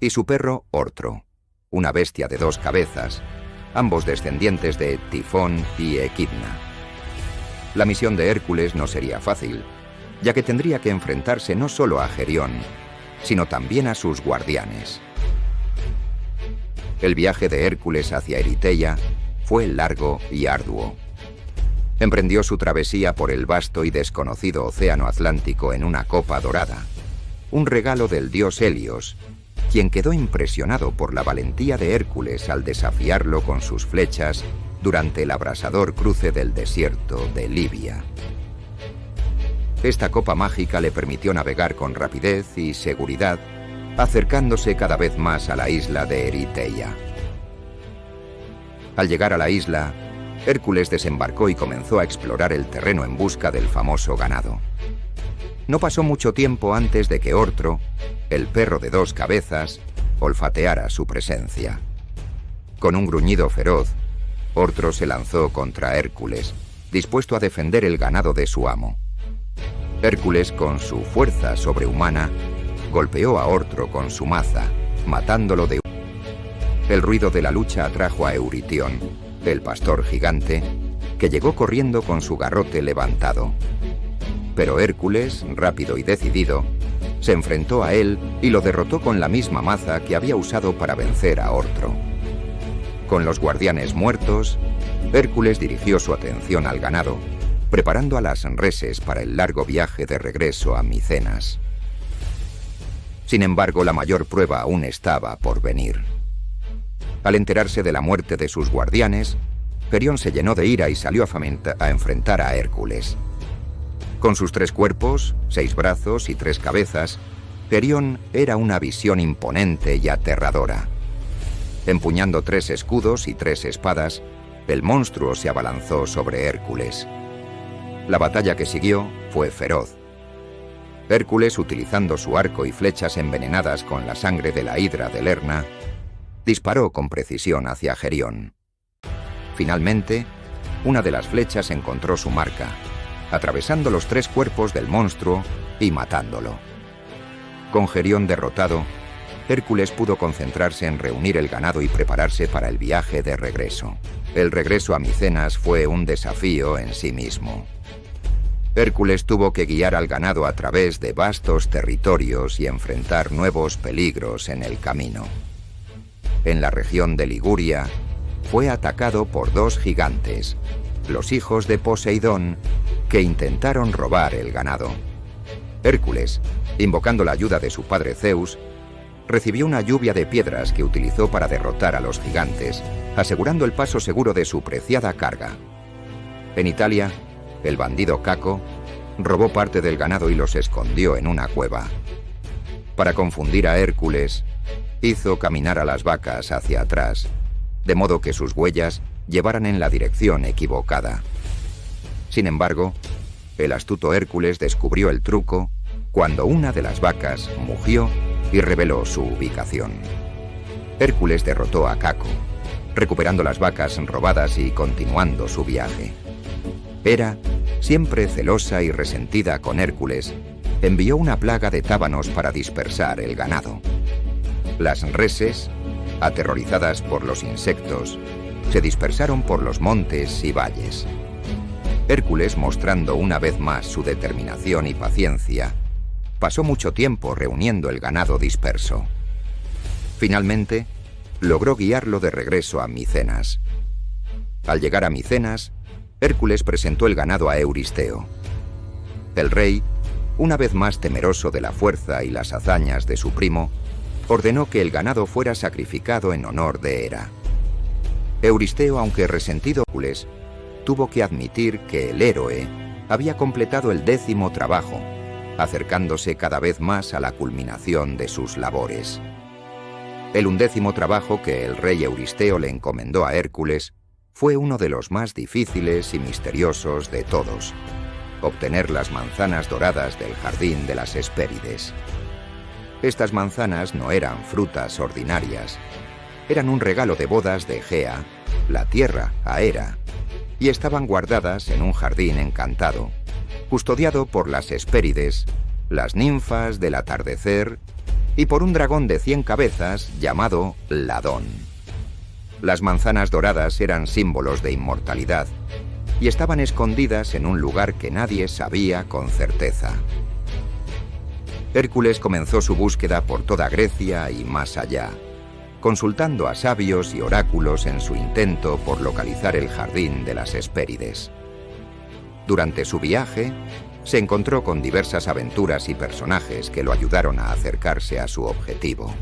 y su perro Ortro, una bestia de 2 cabezas, ambos descendientes de Tifón y Equidna. La misión de Hércules no sería fácil, ya que tendría que enfrentarse no solo a Gerión, sino también a sus guardianes. El viaje de Hércules hacia Eriteia fue largo y arduo. Emprendió su travesía por el vasto y desconocido océano Atlántico en una copa dorada, un regalo del dios Helios, quien quedó impresionado por la valentía de Hércules al desafiarlo con sus flechas durante el abrasador cruce del desierto de Libia. Esta copa mágica le permitió navegar con rapidez y seguridad, acercándose cada vez más a la isla de Eriteia. Al llegar a la isla, Hércules desembarcó y comenzó a explorar el terreno en busca del famoso ganado. No pasó mucho tiempo antes de que Ortro, el perro de 2 cabezas, olfateara su presencia. Con un gruñido feroz, Ortro se lanzó contra Hércules, dispuesto a defender el ganado de su amo. Hércules, con su fuerza sobrehumana, golpeó a Ortro con su maza, matándolo de... El ruido de la lucha atrajo a Euritión, el pastor gigante, que llegó corriendo con su garrote levantado. Pero Hércules, rápido y decidido, se enfrentó a él y lo derrotó con la misma maza que había usado para vencer a Ortro. Con los guardianes muertos, Hércules dirigió su atención al ganado, preparando a las reses para el largo viaje de regreso a Micenas. Sin embargo, la mayor prueba aún estaba por venir. Al enterarse de la muerte de sus guardianes, Gerión se llenó de ira y salió a enfrentar a Hércules. Con sus 3 cuerpos, 6 brazos y 3 cabezas, Gerión era una visión imponente y aterradora. Empuñando 3 escudos y 3 espadas, el monstruo se abalanzó sobre Hércules. La batalla que siguió fue feroz. Hércules, utilizando su arco y flechas envenenadas con la sangre de la hidra de Lerna, disparó con precisión hacia Gerión. Finalmente, una de las flechas encontró su marca, atravesando los 3 cuerpos del monstruo y matándolo. Con Gerión derrotado, Hércules pudo concentrarse en reunir el ganado y prepararse para el viaje de regreso. El regreso a Micenas fue un desafío en sí mismo. Hércules tuvo que guiar al ganado a través de vastos territorios y enfrentar nuevos peligros en el camino. En la región de Liguria, fue atacado por 2 gigantes, los hijos de Poseidón, que intentaron robar el ganado. Hércules, invocando la ayuda de su padre Zeus, recibió una lluvia de piedras que utilizó para derrotar a los gigantes, asegurando el paso seguro de su preciada carga. En Italia, el bandido Caco robó parte del ganado y los escondió en una cueva. Para confundir a Hércules, hizo caminar a las vacas hacia atrás, de modo que sus huellas llevaran en la dirección equivocada. Sin embargo, el astuto Hércules descubrió el truco cuando una de las vacas mugió y reveló su ubicación. Hércules derrotó a Caco, recuperando las vacas robadas y continuando su viaje. Hera, siempre celosa y resentida con Hércules, envió una plaga de tábanos para dispersar el ganado. Las reses, aterrorizadas por los insectos, se dispersaron por los montes y valles. Hércules, mostrando una vez más su determinación y paciencia, pasó mucho tiempo reuniendo el ganado disperso. Finalmente, logró guiarlo de regreso a Micenas. Al llegar a Micenas, Hércules presentó el ganado a Euristeo. El rey, una vez más temeroso de la fuerza y las hazañas de su primo, ordenó que el ganado fuera sacrificado en honor de Hera. Euristeo, aunque resentido Hércules, tuvo que admitir que el héroe había completado el 10º trabajo, acercándose cada vez más a la culminación de sus labores. El 11º trabajo que el rey Euristeo le encomendó a Hércules fue uno de los más difíciles y misteriosos de todos: obtener las manzanas doradas del jardín de las Hespérides. Estas manzanas no eran frutas ordinarias, eran un regalo de bodas de Gea, la tierra, a Hera, y estaban guardadas en un jardín encantado, custodiado por las Hespérides, las ninfas del atardecer, y por un dragón de 100 cabezas llamado Ladón. Las manzanas doradas eran símbolos de inmortalidad y estaban escondidas en un lugar que nadie sabía con certeza. Hércules comenzó su búsqueda por toda Grecia y más allá, consultando a sabios y oráculos en su intento por localizar el jardín de las Hespérides. Durante su viaje, se encontró con diversas aventuras y personajes que lo ayudaron a acercarse a su objetivo.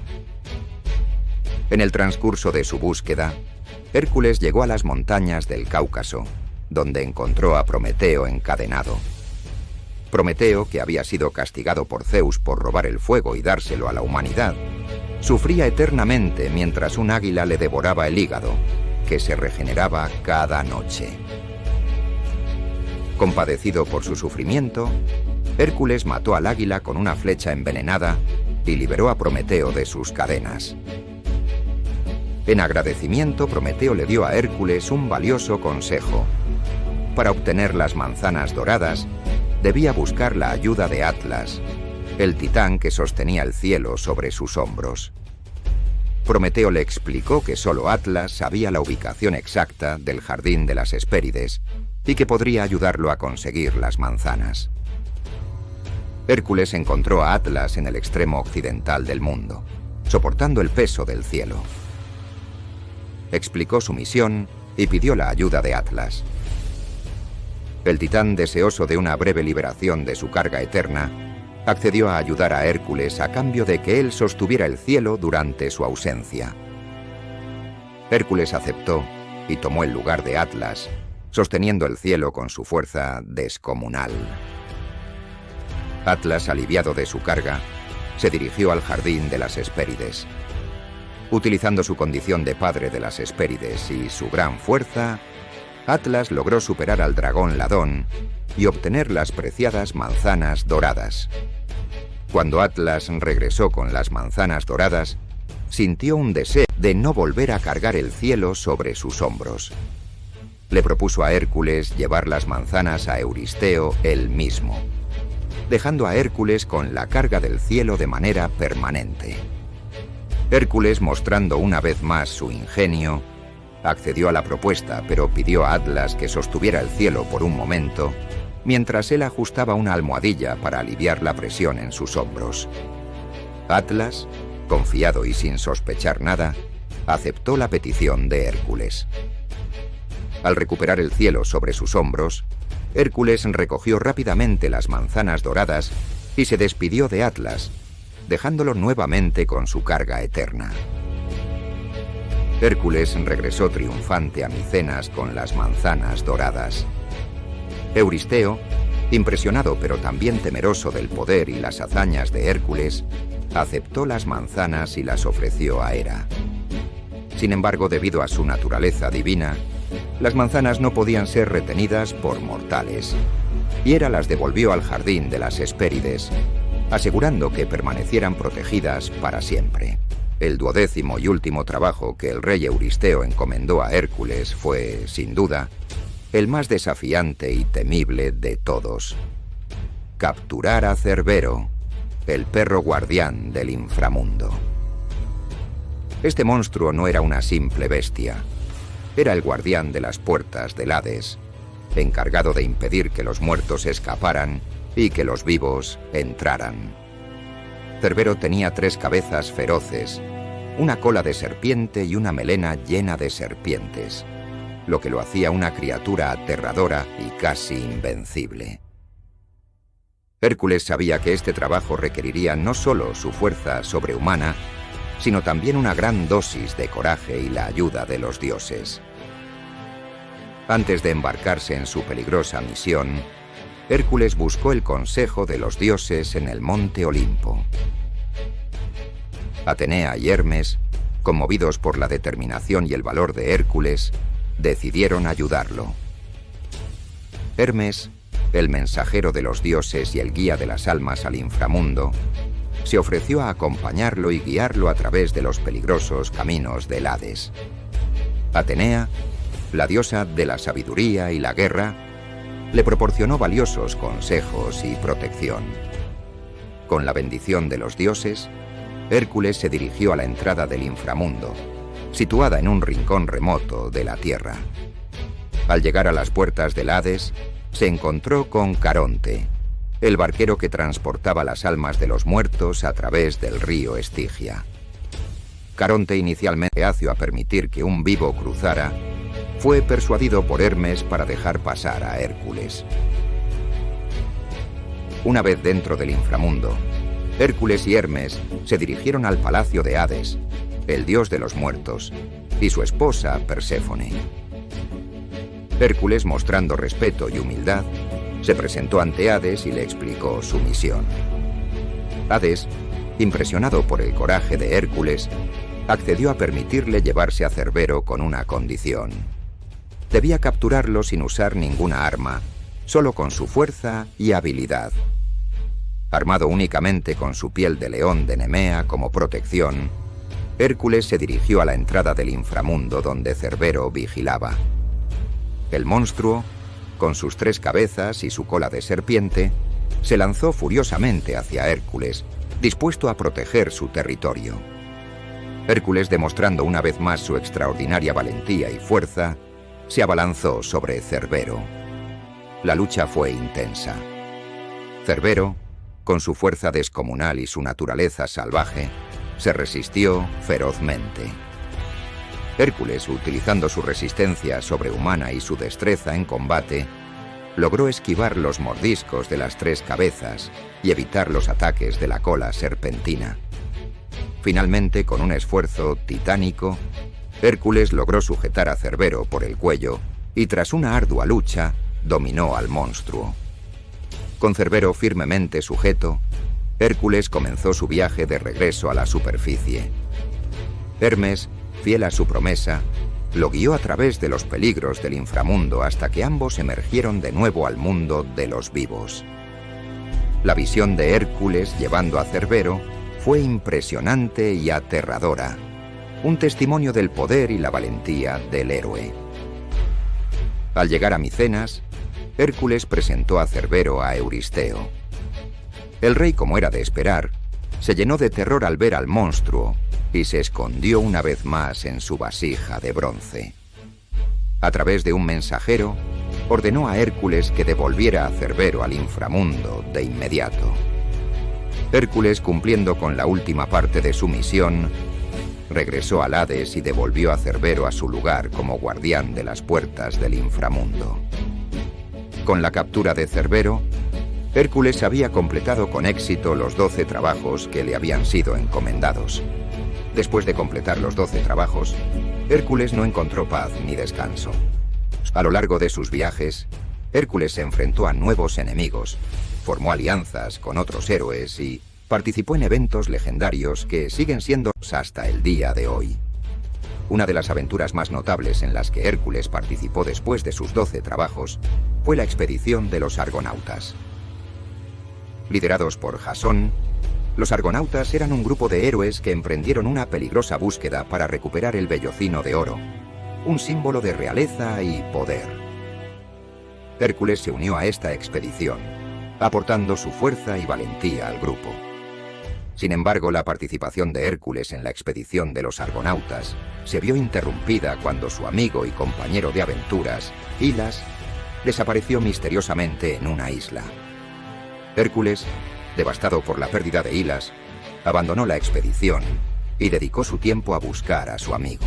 En el transcurso de su búsqueda, Hércules llegó a las montañas del Cáucaso, donde encontró a Prometeo encadenado. Prometeo, que había sido castigado por Zeus por robar el fuego y dárselo a la humanidad, sufría eternamente mientras un águila le devoraba el hígado, que se regeneraba cada noche. Compadecido por su sufrimiento, Hércules mató al águila con una flecha envenenada y liberó a Prometeo de sus cadenas. En agradecimiento, Prometeo le dio a Hércules un valioso consejo. Para obtener las manzanas doradas, debía buscar la ayuda de Atlas, el titán que sostenía el cielo sobre sus hombros. Prometeo le explicó que solo Atlas sabía la ubicación exacta del jardín de las Hespérides y que podría ayudarlo a conseguir las manzanas. Hércules encontró a Atlas en el extremo occidental del mundo, soportando el peso del cielo. Explicó su misión y pidió la ayuda de Atlas. El titán, deseoso de una breve liberación de su carga eterna, accedió a ayudar a Hércules a cambio de que él sostuviera el cielo durante su ausencia. Hércules aceptó y tomó el lugar de Atlas, sosteniendo el cielo con su fuerza descomunal. Atlas, aliviado de su carga, se dirigió al jardín de las Hespérides. Utilizando su condición de padre de las Hespérides y su gran fuerza, Atlas logró superar al dragón Ladón y obtener las preciadas manzanas doradas. Cuando Atlas regresó con las manzanas doradas, sintió un deseo de no volver a cargar el cielo sobre sus hombros. Le propuso a Hércules llevar las manzanas a Euristeo él mismo, dejando a Hércules con la carga del cielo de manera permanente. Hércules, mostrando una vez más su ingenio, accedió a la propuesta, pero pidió a Atlas que sostuviera el cielo por un momento, mientras él ajustaba una almohadilla para aliviar la presión en sus hombros. Atlas, confiado y sin sospechar nada, aceptó la petición de Hércules. Al recuperar el cielo sobre sus hombros, Hércules recogió rápidamente las manzanas doradas y se despidió de Atlas, dejándolo nuevamente con su carga eterna. Hércules regresó triunfante a Micenas con las manzanas doradas. Euristeo, impresionado pero también temeroso del poder y las hazañas de Hércules, aceptó las manzanas y las ofreció a Hera. Sin embargo, debido a su naturaleza divina, las manzanas no podían ser retenidas por mortales, y Hera las devolvió al jardín de las Hespérides, asegurando que permanecieran protegidas para siempre. El 12º y último trabajo que el rey Euristeo encomendó a Hércules fue, sin duda, el más desafiante y temible de todos: capturar a Cerbero, el perro guardián del inframundo. Este monstruo no era una simple bestia, era el guardián de las puertas del Hades, encargado de impedir que los muertos escaparan y que los vivos entraran. Cerbero tenía 3 cabezas feroces, una cola de serpiente y una melena llena de serpientes, lo que lo hacía una criatura aterradora y casi invencible. Hércules sabía que este trabajo requeriría no solo su fuerza sobrehumana, sino también una gran dosis de coraje y la ayuda de los dioses. Antes de embarcarse en su peligrosa misión, Hércules buscó el consejo de los dioses en el monte Olimpo. Atenea y Hermes, conmovidos por la determinación y el valor de Hércules, decidieron ayudarlo. Hermes, el mensajero de los dioses y el guía de las almas al inframundo, se ofreció a acompañarlo y guiarlo a través de los peligrosos caminos del Hades. Atenea, la diosa de la sabiduría y la guerra, le proporcionó valiosos consejos y protección. Con la bendición de los dioses, Hércules se dirigió a la entrada del inframundo, situada en un rincón remoto de la tierra. Al llegar a las puertas del Hades, se encontró con Caronte, el barquero que transportaba las almas de los muertos a través del río Estigia. Caronte, inicialmente reacio a permitir que un vivo cruzara, fue persuadido por Hermes para dejar pasar a Hércules. Una vez dentro del inframundo, Hércules y Hermes se dirigieron al palacio de Hades, el dios de los muertos, y su esposa Perséfone. Hércules, mostrando respeto y humildad, se presentó ante Hades y le explicó su misión. Hades, impresionado por el coraje de Hércules, accedió a permitirle llevarse a Cerbero con una condición. Debía capturarlo sin usar ninguna arma, solo con su fuerza y habilidad. Armado únicamente con su piel de león de Nemea como protección, Hércules se dirigió a la entrada del inframundo donde Cerbero vigilaba. El monstruo, con sus 3 cabezas y su cola de serpiente, se lanzó furiosamente hacia Hércules, dispuesto a proteger su territorio. Hércules, demostrando una vez más su extraordinaria valentía y fuerza, se abalanzó sobre Cerbero. La lucha fue intensa. Cerbero, con su fuerza descomunal y su naturaleza salvaje, se resistió ferozmente. Hércules, utilizando su resistencia sobrehumana y su destreza en combate, logró esquivar los mordiscos de las 3 cabezas y evitar los ataques de la cola serpentina. Finalmente, con un esfuerzo titánico, Hércules logró sujetar a Cerbero por el cuello y, tras una ardua lucha, dominó al monstruo. Con Cerbero firmemente sujeto, Hércules comenzó su viaje de regreso a la superficie. Hermes, fiel a su promesa, lo guió a través de los peligros del inframundo hasta que ambos emergieron de nuevo al mundo de los vivos. La visión de Hércules llevando a Cerbero fue impresionante y aterradora. un testimonio del poder y la valentía del héroe. Al llegar a Micenas, Hércules presentó a Cerbero a Euristeo. El rey, como era de esperar, se llenó de terror al ver al monstruo y se escondió una vez más en su vasija de bronce. A través de un mensajero, ordenó a Hércules que devolviera a Cerbero al inframundo de inmediato. Hércules, cumpliendo con la última parte de su misión, regresó al Hades y devolvió a Cerbero a su lugar como guardián de las puertas del inframundo. Con la captura de Cerbero, Hércules había completado con éxito los 12 trabajos que le habían sido encomendados. Después de completar los 12 trabajos, Hércules no encontró paz ni descanso. A lo largo de sus viajes, Hércules se enfrentó a nuevos enemigos, formó alianzas con otros héroes y participó en eventos legendarios que siguen siendo hasta el día de hoy. Una de las aventuras más notables en las que Hércules participó después de sus 12 trabajos fue la expedición de los Argonautas. Liderados por Jasón, los Argonautas eran un grupo de héroes que emprendieron una peligrosa búsqueda para recuperar el vellocino de oro, un símbolo de realeza y poder. Hércules se unió a esta expedición, aportando su fuerza y valentía al grupo. Sin embargo, la participación de Hércules en la expedición de los Argonautas se vio interrumpida cuando su amigo y compañero de aventuras, Hilas, desapareció misteriosamente en una isla. Hércules, devastado por la pérdida de Hilas, abandonó la expedición y dedicó su tiempo a buscar a su amigo,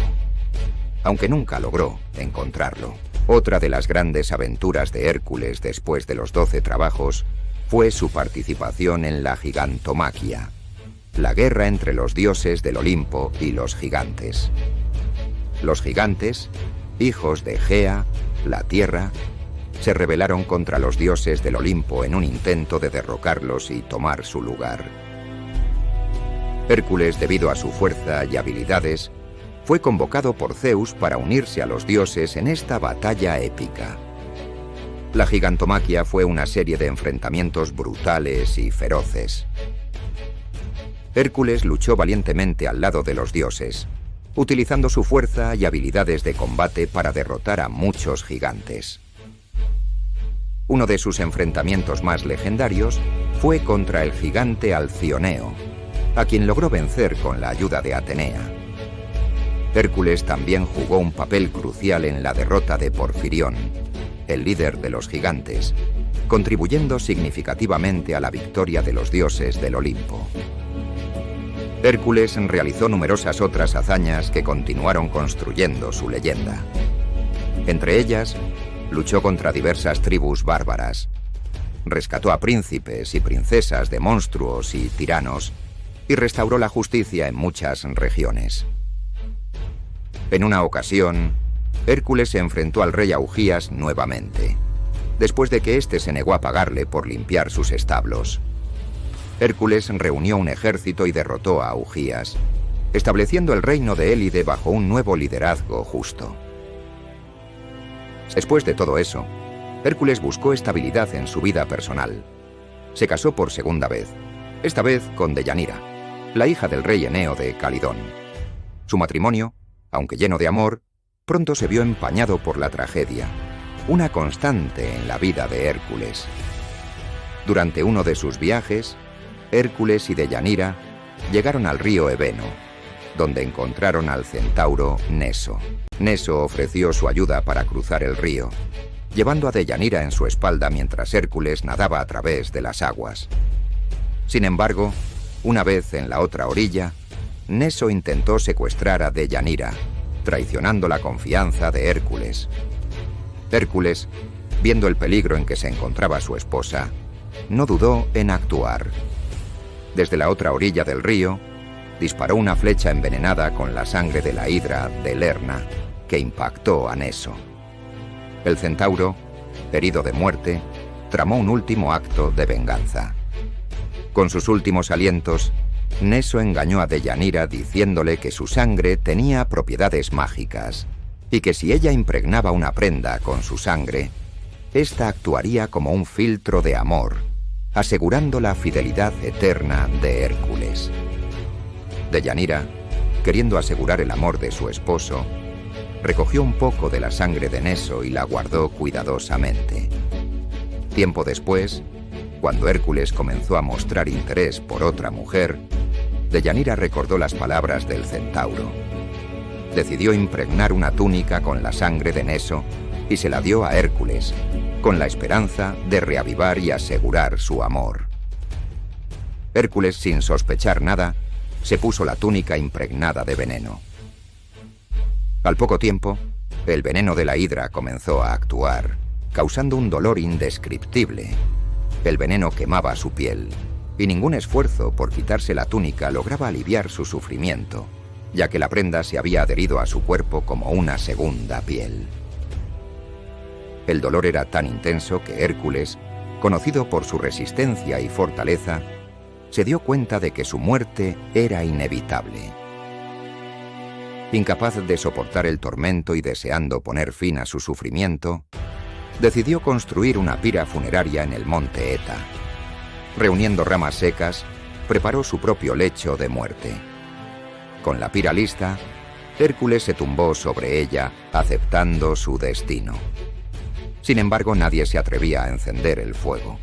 aunque nunca logró encontrarlo. Otra de las grandes aventuras de Hércules después de los 12 trabajos fue su participación en la Gigantomaquia, la guerra entre los dioses del Olimpo y los gigantes. Los gigantes, hijos de Gea, la tierra, se rebelaron contra los dioses del Olimpo en un intento de derrocarlos y tomar su lugar. Hércules, debido a su fuerza y habilidades, fue convocado por Zeus para unirse a los dioses en esta batalla épica. La Gigantomaquia fue una serie de enfrentamientos brutales y feroces. Hércules luchó valientemente al lado de los dioses, utilizando su fuerza y habilidades de combate para derrotar a muchos gigantes. Uno de sus enfrentamientos más legendarios fue contra el gigante Alcioneo, a quien logró vencer con la ayuda de Atenea. Hércules también jugó un papel crucial en la derrota de Porfirión, el líder de los gigantes, contribuyendo significativamente a la victoria de los dioses del Olimpo. Hércules realizó numerosas otras hazañas que continuaron construyendo su leyenda. Entre ellas, luchó contra diversas tribus bárbaras, rescató a príncipes y princesas de monstruos y tiranos, y restauró la justicia en muchas regiones. En una ocasión, Hércules se enfrentó al rey Augías nuevamente, después de que éste se negó a pagarle por limpiar sus establos. Hércules reunió un ejército y derrotó a Augías, estableciendo el reino de Élide bajo un nuevo liderazgo justo. Después de todo eso, Hércules buscó estabilidad en su vida personal. Se casó por segunda vez, esta vez con Deyanira, la hija del rey Eneo de Calidón. Su matrimonio, aunque lleno de amor, pronto se vio empañado por la tragedia, una constante en la vida de Hércules. Durante uno de sus viajes, Hércules y Deyanira llegaron al río Ebeno, donde encontraron al centauro Neso. Neso ofreció su ayuda para cruzar el río, llevando a Deyanira en su espalda mientras Hércules nadaba a través de las aguas. Sin embargo, una vez en la otra orilla, Neso intentó secuestrar a Deyanira, traicionando la confianza de Hércules. Hércules, viendo el peligro en que se encontraba su esposa, no dudó en actuar. Desde la otra orilla del río, disparó una flecha envenenada con la sangre de la hidra de Lerna, que impactó a Neso. El centauro, herido de muerte, tramó un último acto de venganza. Con sus últimos alientos, Neso engañó a Deyanira diciéndole que su sangre tenía propiedades mágicas y que si ella impregnaba una prenda con su sangre, ésta actuaría como un filtro de amor, asegurando la fidelidad eterna de Hércules. Deyanira, queriendo asegurar el amor de su esposo, recogió un poco de la sangre de Neso y la guardó cuidadosamente. Tiempo después, cuando Hércules comenzó a mostrar interés por otra mujer, Deyanira recordó las palabras del centauro. Decidió impregnar una túnica con la sangre de Neso y se la dio a Hércules, con la esperanza de reavivar y asegurar su amor. Hércules, sin sospechar nada, se puso la túnica impregnada de veneno. Al poco tiempo, el veneno de la hidra comenzó a actuar, causando un dolor indescriptible. El veneno quemaba su piel, y ningún esfuerzo por quitarse la túnica lograba aliviar su sufrimiento, ya que la prenda se había adherido a su cuerpo como una segunda piel. El dolor era tan intenso que Hércules, conocido por su resistencia y fortaleza, se dio cuenta de que su muerte era inevitable. Incapaz de soportar el tormento y deseando poner fin a su sufrimiento, decidió construir una pira funeraria en el monte Eta. Reuniendo ramas secas, preparó su propio lecho de muerte. Con la pira lista, Hércules se tumbó sobre ella, aceptando su destino. Sin embargo, nadie se atrevía a encender el fuego.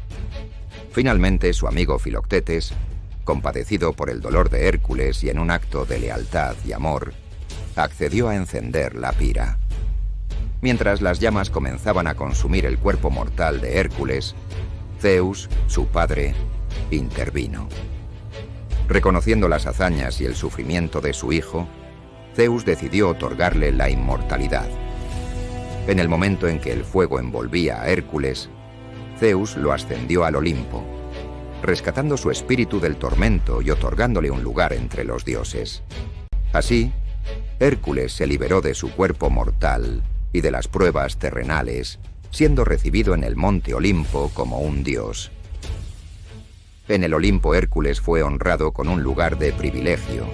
Finalmente, su amigo Filoctetes, compadecido por el dolor de Hércules y en un acto de lealtad y amor, accedió a encender la pira. Mientras las llamas comenzaban a consumir el cuerpo mortal de Hércules, Zeus, su padre, intervino. Reconociendo las hazañas y el sufrimiento de su hijo, Zeus decidió otorgarle la inmortalidad. En el momento en que el fuego envolvía a Hércules, Zeus lo ascendió al Olimpo, rescatando su espíritu del tormento y otorgándole un lugar entre los dioses. Así, Hércules se liberó de su cuerpo mortal y de las pruebas terrenales, siendo recibido en el monte Olimpo como un dios. En el Olimpo, Hércules fue honrado con un lugar de privilegio.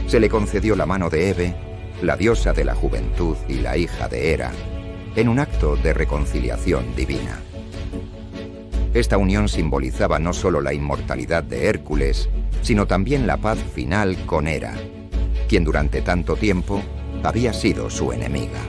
Se le concedió la mano de Hebe, la diosa de la juventud y la hija de Hera, en un acto de reconciliación divina. Esta unión simbolizaba no solo la inmortalidad de Hércules, sino también la paz final con Hera, quien durante tanto tiempo había sido su enemiga.